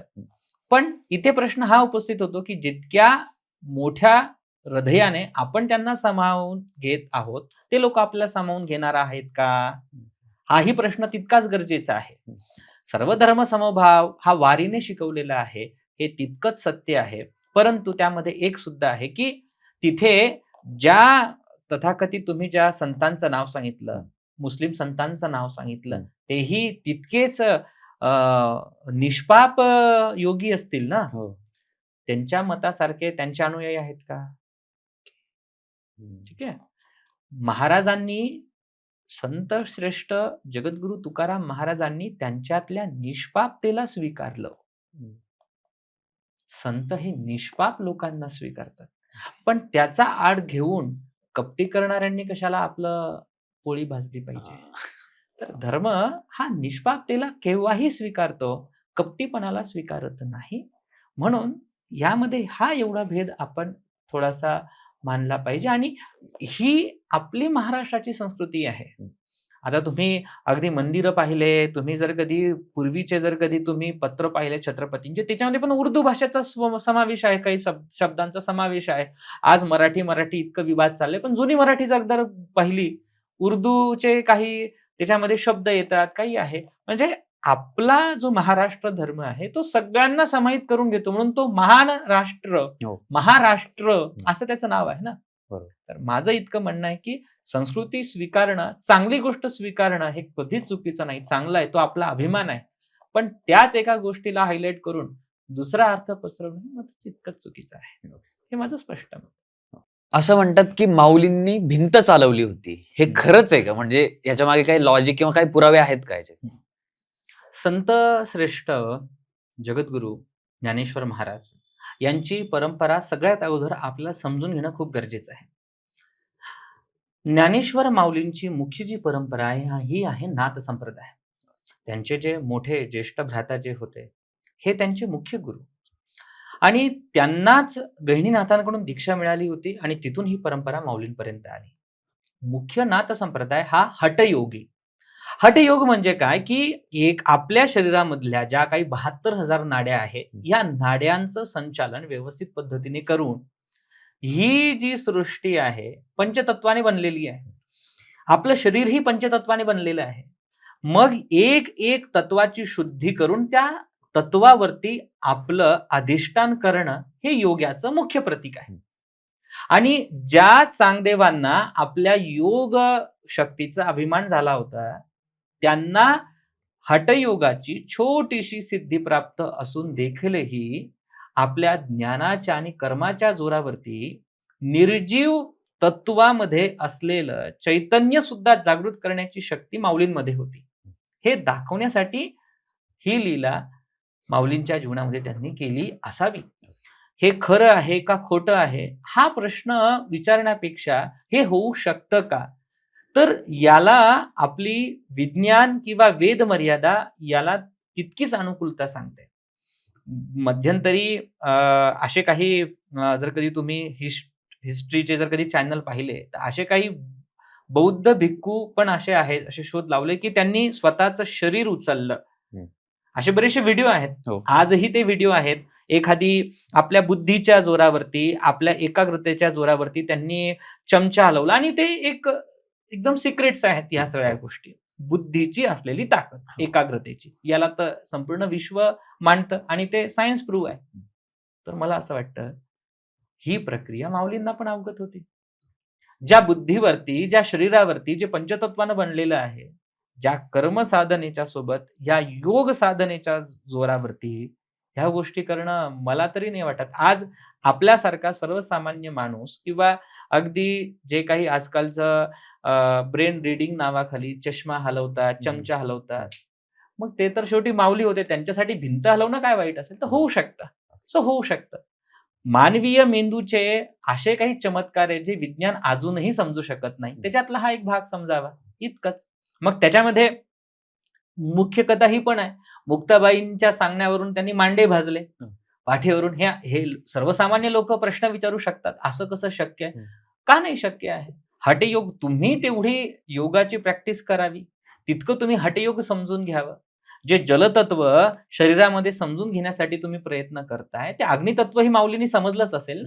S2: पण इथे प्रश्न हा उपस्थित होतो, की जितक्या मोठ्या हृदयाने आपण त्यांना सामावून घेत आहोत, ते लोक आपल्याला सामावून घेणार आहेत का? हाही प्रश्न तितकाच गरजेचा आहे. सर्व धर्म समभाव हा वारीने शिकवलेला आहे, हे तितकंच सत्य आहे. परंतु त्यामध्ये एक सुद्धा आहे, की तिथे ज्या तथाकथित तुम्ही ज्या संतांचं नाव सांगितलं, मुस्लिम संतांचं नाव सांगितलं, तेही तितकेच निष्पाप योगी असतील ना. त्यांच्या मतासारखे त्यांचे अनुयायी आहेत का? ठीक आहे. महाराजांनी, संत श्रेष्ठ जगद्गुरु तुकाराम महाराजांनी त्यांच्यातल्या निष्पापतेला स्वीकारलं. संत हे निष्पाप लोकांना स्वीकारतात, पण त्याचा आड घेऊन कपटी करणाऱ्यांनी कशाला आपलं पोळी भाजली पाहिजे? तर धर्म हा निष्पापतेला केव्हाही स्वीकारतो, कपटीपणाला स्वीकारत नाही. म्हणून यामध्ये हा एवढा भेद आपण थोडासा मानला पाहिजे. आणि ही आपली महाराष्ट्राची संस्कृती आहे. आता तुम्ही अगदी मंदिरं पाहिले, तुम्ही जर कधी पूर्वीचे जर कधी तुम्ही पत्र पाहिले छत्रपतींचे, त्याच्यामध्ये पण उर्दू भाषेचा समावेश आहे, काही शब्दांचा समावेश आहे. आज मराठी इतकं विवाद चालले, पण जुनी मराठी जर पाहिली, उर्दूचे काही त्याच्यामध्ये शब्द येतात, काही आहे. म्हणजे आपला जो महाराष्ट्र धर्म आहे तो सगळ्यांना समाहित करून घेतो, म्हणून तो महान राष्ट्र, महाराष्ट्र असं त्याचं नाव आहे ना. तर माझं इतकं म्हणणं आहे की संस्कृती स्वीकारणं, चांगली गोष्ट स्वीकारणं हे कधीच चुकीचं नाही, चांगलं आहे, तो आपला अभिमान आहे. पण त्याच एका गोष्टीला हायलाइट करून दुसरा अर्थ पसरवणं तितकंच चुकीचं आहे. हे माझं स्पष्ट मत.
S1: असं म्हणतात की माऊलींनी भिंत चालवली होती, हे खरंच आहे का? म्हणजे याच्या मागे काही लॉजिक किंवा काही पुरावे आहेत का याचे?
S2: संत श्रेष्ठ जगद्गुरु ज्ञानेश्वर महाराज यांची परंपरा सगळ्यात अगोदर आपल्याला समजून घेणं खूप गरजेचं आहे. ज्ञानेश्वर माऊलींची मुख्य जी परंपरा आहे ही आहे नाथ संप्रदाय. त्यांचे जे मोठे ज्येष्ठ भ्राता जे होते हे त्यांचे मुख्य गुरु, आणि त्यांनाच गहिनीनाथांकडून दीक्षा मिळाली होती, आणि तिथून ही परंपरा माऊलींपर्यंत आली. मुख्य नाथ संप्रदाय हा हठयोगी. हठयोग म्हणजे काय की एक आपल्या शरीरामधल्या ज्या काही 72,000 नाड्या आहेत, या नाड्यांचं संचालन व्यवस्थित पद्धतीने करून ही जी सृष्टी आहे पंचतत्वाने बनलेली आहे. आपलं शरीर ही पंचतत्वाने बनलेलं आहे. मग एक एक तत्वाची शुद्धी करून त्या तत्वावरती आपलं अधिष्ठान करणं हे योगाचं मुख्य प्रतीक आहे. आणि ज्या चांगदेवांना आपल्या योग शक्तीचा अभिमान झाला होता, त्यांना हठयोगाची छोटीशी सिद्धी प्राप्त असून देखीलही आपल्या ज्ञानाच्या आणि कर्माच्या जोरावरती निर्जीव तत्वामध्ये असलेलं चैतन्य सुद्धा जागृत करण्याची शक्ती माऊलींमध्ये होती. हे दाखवण्यासाठी ही लीला माऊलींच्या जीवनामध्ये त्यांनी केली असावी. हे खरं आहे का खोटं आहे हा प्रश्न विचारण्यापेक्षा हे होऊ शकतं का, तर याला आपली विज्ञान किंवा वेद मर्यादा याला तितकीच अनुकूलता सांगते. मध्यंतरी असे काही जर कधी तुम्ही हिस्ट्रीचे जर कधी चॅनल पाहिले, तर असे काही बौद्ध भिक्खू पण असे आहेत, असे शोध लावले की त्यांनी स्वतःचं शरीर उचललं. असे बरेचसे व्हिडिओ आहेत, आजही ते व्हिडिओ आहेत. एखादी आपल्या बुद्धीच्या जोरावरती, आपल्या एकाग्रतेच्या जोरावरती त्यांनी चमचा हलवला, आणि ते एकदम सिक्रेट्स आहेत ह्या सगळ्या गोष्टी. बुद्धीची असलेली ताकद, एकाग्रतेची, याला तर संपूर्ण विश्व मानतं आणि ते सायन्स प्रूव्ह आहे. तर मला असं वाटतं ही प्रक्रिया माऊलींना पण अवगत होती. ज्या बुद्धीवरती, ज्या शरीरावरती जे पंचतत्वानं बनलेलं आहे, ज्या कर्म साधनेच्या सोबत या योग साधनेच्या जोरावरती ह्या गोष्टी करणं मला तरी नाही वाटत. आज आपल्यासारखा सर्वसामान्य माणूस किंवा अगदी जे काही आजकालचं ब्रेन रीडिंग नावाखाली चष्मा हलवतात, चमचा हलवतात, मग ते तर शेवटी माऊली होते, त्यांच्यासाठी भिंत हलवणं काय वाईट असेल? तर होऊ शकतं. होऊ शकतं. मानवीय मेंदूचे असे काही चमत्कार आहेत जे विज्ञान अजूनही समजू शकत नाही, त्याच्यातला हा एक भाग समजावा, इतकंच. मग त्याच्यामध्ये मुख्य कथा ही पण आहे. मुक्ताबाईंच्या सांगण्यावरून त्यांनी मांडे भाजले पाठीवरून. हे सर्वसामान्य लोक प्रश्न विचारू शकतात, असं कसं शक्य आहे? का नाही शक्य आहे? हठयोग, तुम्ही तेवढी योगाची प्रॅक्टिस करावी, तितकं तुम्ही हठयोग समजून घ्यावं. जे जलतत्व शरीरामध्ये समजून घेण्यासाठी तुम्ही प्रयत्न करताय, ते अग्नितत्व ही माऊलींनी समजलंच असेल,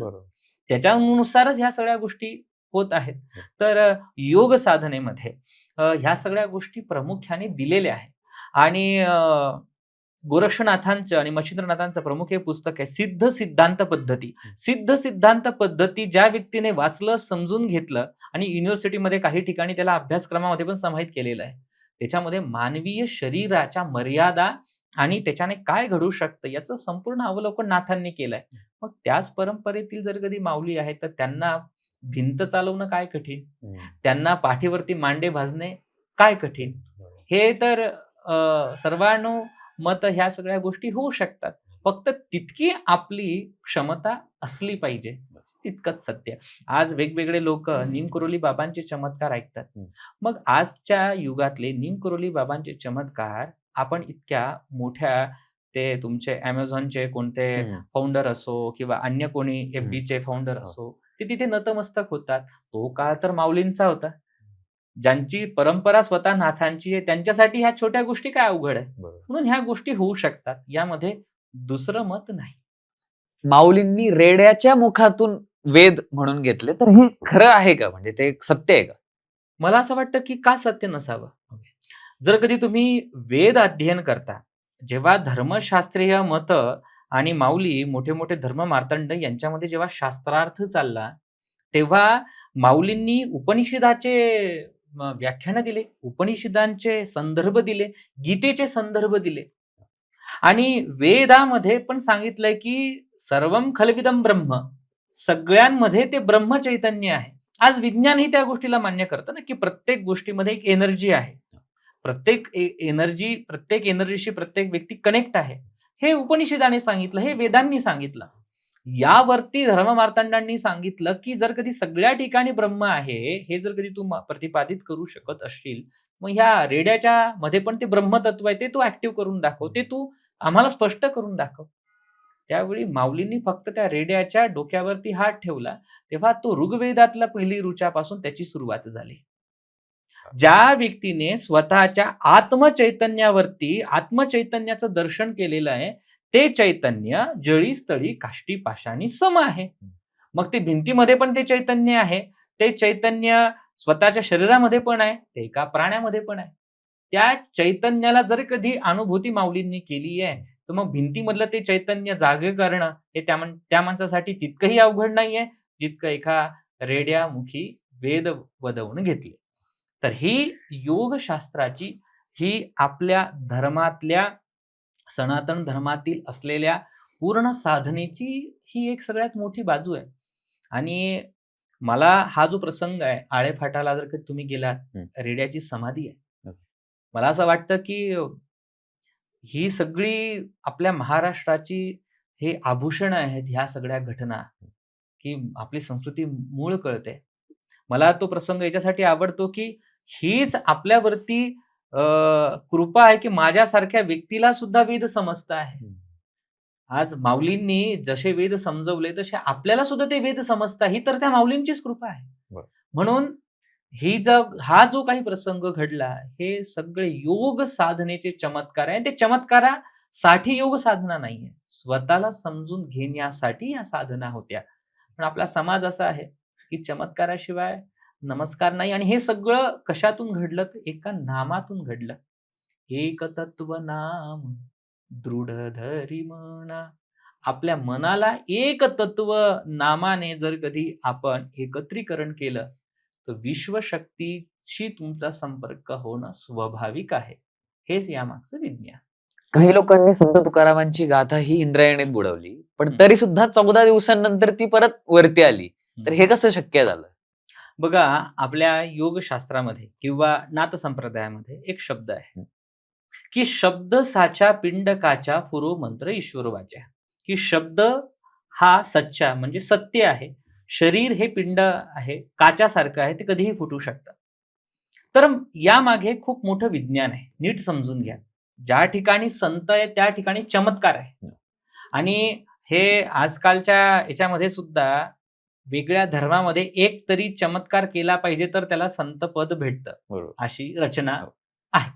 S2: त्याच्यानुसारच ह्या सगळ्या गोष्टी होत आहेत. तर योग साधनेमध्ये ह्या सगळ्या गोष्टी प्रामुख्याने दिलेल्या आहेत. आणि गोरक्षनाथांचं आणि मच्छिंद्रनाथांचं प्रमुख हे पुस्तक आहे सिद्ध सिद्धांत पद्धती. सिद्ध सिद्धांत पद्धती ज्या व्यक्तीने वाचलं, समजून घेतलं, आणि युनिव्हर्सिटीमध्ये काही ठिकाणी त्याला अभ्यासक्रमामध्ये पण समाहित केलेलं आहे, त्याच्यामध्ये मानवीय शरीराच्या मर्यादा आणि त्याच्याने काय घडू शकतं याचं संपूर्ण अवलोकन नाथांनी केलंय. मग त्याच परंपरेतील जर कधी माऊली आहेत तर त्यांना भिंत चालवणं काय कठीण, त्यांना पाठीवरती मांडे भाजणे काय कठीण. हे तर सर्वानुमत ह्या सगळ्या गोष्टी होऊ शकतात. फक्त तितकी आपली क्षमता असली पाहिजे, तितकंच सत्य. आज वेगवेगळे लोक निमकरोली बाबांचे चमत्कार ऐकतात. मग आजच्या युगातले निमकरोली बाबांचे चमत्कार आपण इतक्या मोठ्या, ते तुमचे Amazonचे कोणते फाउंडर असो किंवा अन्य कोणी FDचे फाउंडर असो, ते तिथे नतमस्तक होतात. तो काळ तर माऊलींचा होता. ज्यांची परंपरा स्वतः नाथांची आहे त्यांच्यासाठी ह्या छोट्या गोष्टी काय अवघड आहे. म्हणून ह्या गोष्टी होऊ शकतात, यामध्ये दुसरं मत नाही.
S1: माऊलींनी रेड्याच्या मुखातून वेद म्हणून घेतले, तर हे खरं आहे का? म्हणजे ते सत्य आहे का?
S2: मला असं वाटतं की का सत्य नसावं. जर कधी तुम्ही वेद अध्ययन करता, जेव्हा धर्मशास्त्रीय मत आणि माऊली मोठे मोठे धर्म मार्तंड यांच्यामध्ये जेव्हा शास्त्रार्थ चालला, तेव्हा माऊलींनी उपनिषदाचे व्याख्यान दिले, उपनिषदांचे संदर्भ दिले, गीतेचे संदर्भ दिले. आणि वेदामध्ये पण सांगितलंय की सर्वम खलविदम ब्रह्म, सगळ्यांमध्ये ते ब्रह्म चैतन्य आहे. आज विज्ञानही त्या गोष्टीला मान्य करतं ना, की प्रत्येक गोष्टीमध्ये एक एनर्जी आहे. प्रत्येक एनर्जीशी प्रत्येक व्यक्ती कनेक्ट आहे. हे उपनिषदाने सांगितलं, हे वेदांनी सांगितलं. यावरती धर्ममार्तंडांनी सांगितलं की जर कधी सगळ्या ठिकाणी ब्रह्म आहे हे जर कधी तू प्रतिपादित करू शकत असशील, मग ह्या रेड्याच्या मध्ये पण ते ब्रह्मतत्व आहे, ते तू ऍक्टिव्ह करून दाखव, ते तू आम्हाला स्पष्ट करून दाखव. त्यावेळी माऊलींनी फक्त त्या रेड्याच्या डोक्यावरती हात ठेवला, तेव्हा तो ऋग्वेदातल्या पहिली ऋचापासून त्याची सुरुवात झाली. ज्या व्यक्तीने स्वतःच्या आत्मचैतन्यावरती आत्मचैतन्याचं दर्शन केलेलं आहे, ते चैतन्य जळी स्थळी काष्टी पाषाणी सम आहे. मग ते भिंतीमध्ये पण ते चैतन्य आहे, ते चैतन्य स्वतःच्या शरीरामध्ये पण आहे, ते एका प्राण्यामध्ये पण आहे. त्या चैतन्याला जर कधी अनुभूती माऊलींनी केली आहे, तर मग भिंतीमधलं ते चैतन्य जागे करणं हे त्या माणसासाठी तितकंही अवघड नाहीये, जितकं एका रेड्यामुखी वेद वदवून घेतले. तर ही योगशास्त्राची, ही आपल्या धर्मातल्या, सनातन धर्मातील असलेल्या पूर्ण साधनेची ही एक सगळ्यात मोठी बाजू आहे. आणि मला हा जो प्रसंग आहे, आळेफाटाला जर तुम्ही गेलात, रेड्याची समाधी आहे. मला असं वाटतं की ही सगळी आपल्या महाराष्ट्राची हे आभूषण आहेत, ह्या सगळ्या घटना, की आपली संस्कृती मूळ कळते. मला तो प्रसंग याच्यासाठी आवडतो की हीच आपल्यावरती कृपा आहे की माझ्यासारख्या व्यक्तीला सुद्धा वेद समजत आहे. आज माऊलींनी जसे वेद समजवले तसे आपल्याला सुद्धा ते वेद समजतात, ही तर त्या माऊलींचीच कृपा आहे. म्हणून हा जो काही प्रसंग घडला, हे सगळे योग साधनेचे चमत्कार आहे. ते चमत्कारासाठी योग साधना नाहीये, स्वतःला समजून घेण्यासाठी या साधना होत्या. पण आपला समाज असा आहे की चमत्काराशिवाय नमस्कार नाही. आणि हे सगळं कशातून घडलं? तर एका नामातून घडलं. एक तत्व नाम दृढ धरी मना. आपल्या मनाला एक तत्व नामाने जर कधी आपण एकत्रीकरण केलं, तर विश्वशक्तीशी तुमचा संपर्क होणं स्वाभाविक आहे. हेच यामागचं विज्ञान.
S1: काही लोकांनी संत तुकारामांची गाथा ही इंद्रायणीत बुडवली, पण तरी सुद्धा 14 दिवसांनंतर ती परत वरती आली. तर हे कसं शक्य झालं?
S2: बघा, आपल्या योगशास्त्रामध्ये किंवा नाथ संप्रदायामध्ये एक शब्द आहे की शब्द साचा पिंडकाच्या फुरो मंत्र ईश्वर वाचा. की शब्द हा सच्चा म्हणजे सत्य आहे, शरीर हे पिंड आहे, काच्यासारखं आहे, ते कधीही फुटू शकतं. तर यामागे खूप मोठं विज्ञान आहे, नीट समजून घ्या. ज्या ठिकाणी संत आहे त्या ठिकाणी चमत्कार आहे. आणि हे आजकालच्या याच्यामध्ये सुद्धा वेगळ्या धर्मामध्ये एक तरी चमत्कार केला पाहिजे तर त्याला संत पद भेटतं, अशी रचना आहे.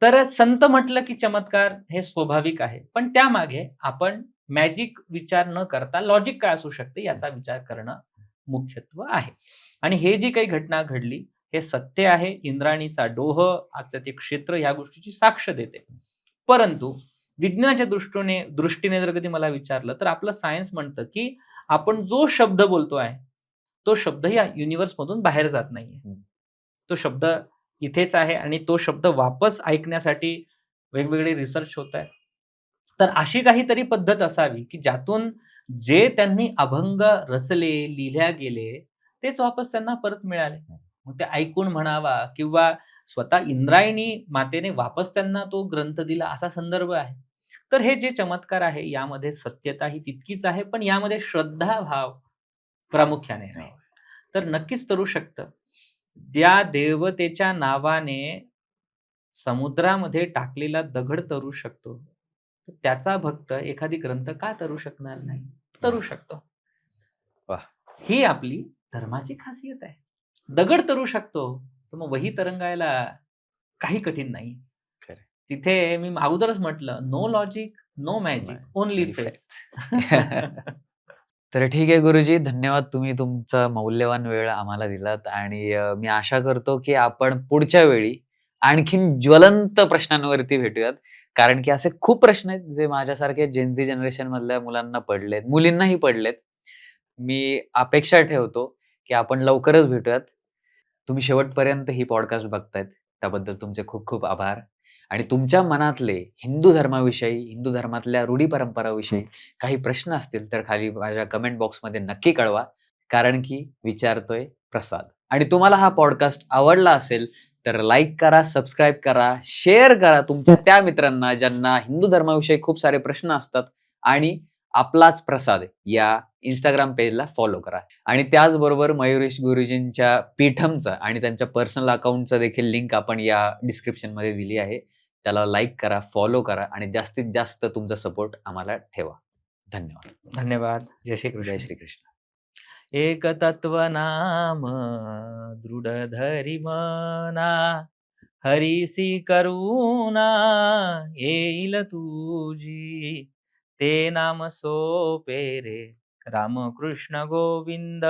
S2: तर संत म्हटलं की चमत्कार हे स्वाभाविक आहे, पण त्यामागे आपण मॅजिक विचार न करता लॉजिक काय असू शकते याचा विचार करणं मुख्यत्व आहे. आणि हे जी काही घटना घडली हे सत्य आहे. इंद्राणीचा डोह, आज ते क्षेत्र ह्या गोष्टीची साक्ष देते. परंतु विज्ञानाच्या दृष्टीने जर कधी मला विचारलं तर आपलं सायन्स म्हणतं की आपण जो शब्द बोलतो आहे तो शब्द या युनिव्हर्स मधून बाहेर जात नाहीये, तो शब्द इथेच आहे आणि तो शब्द वापस ऐकण्यासाठी वेगवेगळे रिसर्च होत आहे. तर अशी काहीतरी पद्धत असावी की ज्यातून जे त्यांनी अभंग रचले, लिहिल्या गेले, तेच वापस त्यांना परत मिळाले. मग ते ऐकून म्हणावा किंवा स्वतः इंद्रायणी मातेने वापस त्यांना तो ग्रंथ दिला, असा संदर्भ आहे. तर हे जे चमत्कार आहे, यामध्ये सत्यता ही तितकीच आहे, पण यामध्ये श्रद्धाभाव प्रामुख्याने आहे. तर नक्कीच तरू शकतं. त्या देवतेच्या नावाने समुद्रामध्ये टाकलेला दगड तरू शकतो. तर त्याचा भक्त एखादी ग्रंथ का तरू शकणार नाही? तरू शकतो.
S1: वाह!
S2: ही आपली धर्माची खासियत आहे. दगड तरू शकतो, तर मग वही तरंगायला काही कठीण नाही.
S1: खरं.
S2: तिथे मी अगोदरच म्हटलं, no logic, no magic, only
S1: Only
S2: faith.
S1: तर ठीक आहे गुरुजी, धन्यवाद. तुम्ही तुमचा मौल्यवान वेळ आम्हाला दिलात आणि मी आशा करतो, की आपण पुढच्या वेळी आणखीन ज्वलंत प्रश्नांवरती भेटूयात. कारण की असे खूप प्रश्न आहेत, जे माझ्यासारख्या जेन झी जनरेशनमधल्या मुलांना पडलेत, मुलींनाही पडलेत. मी अपेक्षा ठेवतो, की आपण लवकरच भेटूयात. तुम्ही शेवटपर्यंत ही पॉडकास्ट बघतायत, त्याबद्दल तुमचे खूप खूप आभार. आणि तुमच्या मनातले हिंदू धर्माविषयी, हिंदू धर्मातल्या रूढी परंपराविषयी काही प्रश्न असतील, तर खाली माझ्या कमेंट बॉक्समध्ये नक्की कळवा. कारण की विचारतोय प्रसाद. आणि तुम्हाला हा पॉडकास्ट आवडला असेल, तर लाईक करा, सबस्क्राईब करा, शेअर करा तुमच्या त्या मित्रांना ज्यांना हिंदू धर्माविषयी खूप सारे प्रश्न असतात आणि आपलाच प्रसाद या Instagram पेजला फॉलो करा. आणि त्याचबरोबर मयुरेश गुरुजींच्या पीठमचा आणि त्यांच्या पर्सनल अकाउंटचा देखील लिंक आपण या डिस्क्रिप्शनमध्ये दिली आहे. त्याला लाईक करा, फॉलो करा आणि जास्तीत जास्त तुमचा सपोर्ट आम्हाला ठेवा. धन्यवाद.
S2: धन्यवाद. जय श्री
S1: जय
S2: कृष्ण.
S1: श्रीकृष्ण.
S2: एक तत्व नाम दृढ धरी मना, हरीसी करुणा येईल तुझी. ते नाम सोपे रे, रामकृष्ण गोविंद,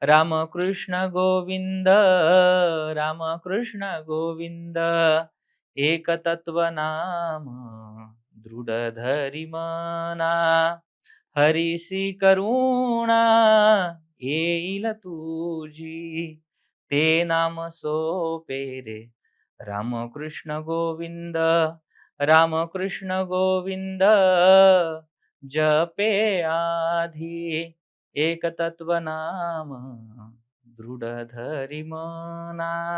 S2: रामकृष्ण गोविंद, रामकृष्ण गोविंद. एक तत्व नाम दृढ धरी मना, हरीसी करुणा येईल तुझी. ते नाम सोपे रे, रामकृष्ण गोविंद, रामकृष्ण गोविंद. जपे आधी एक तत्व नाम, दृढ धरी मना.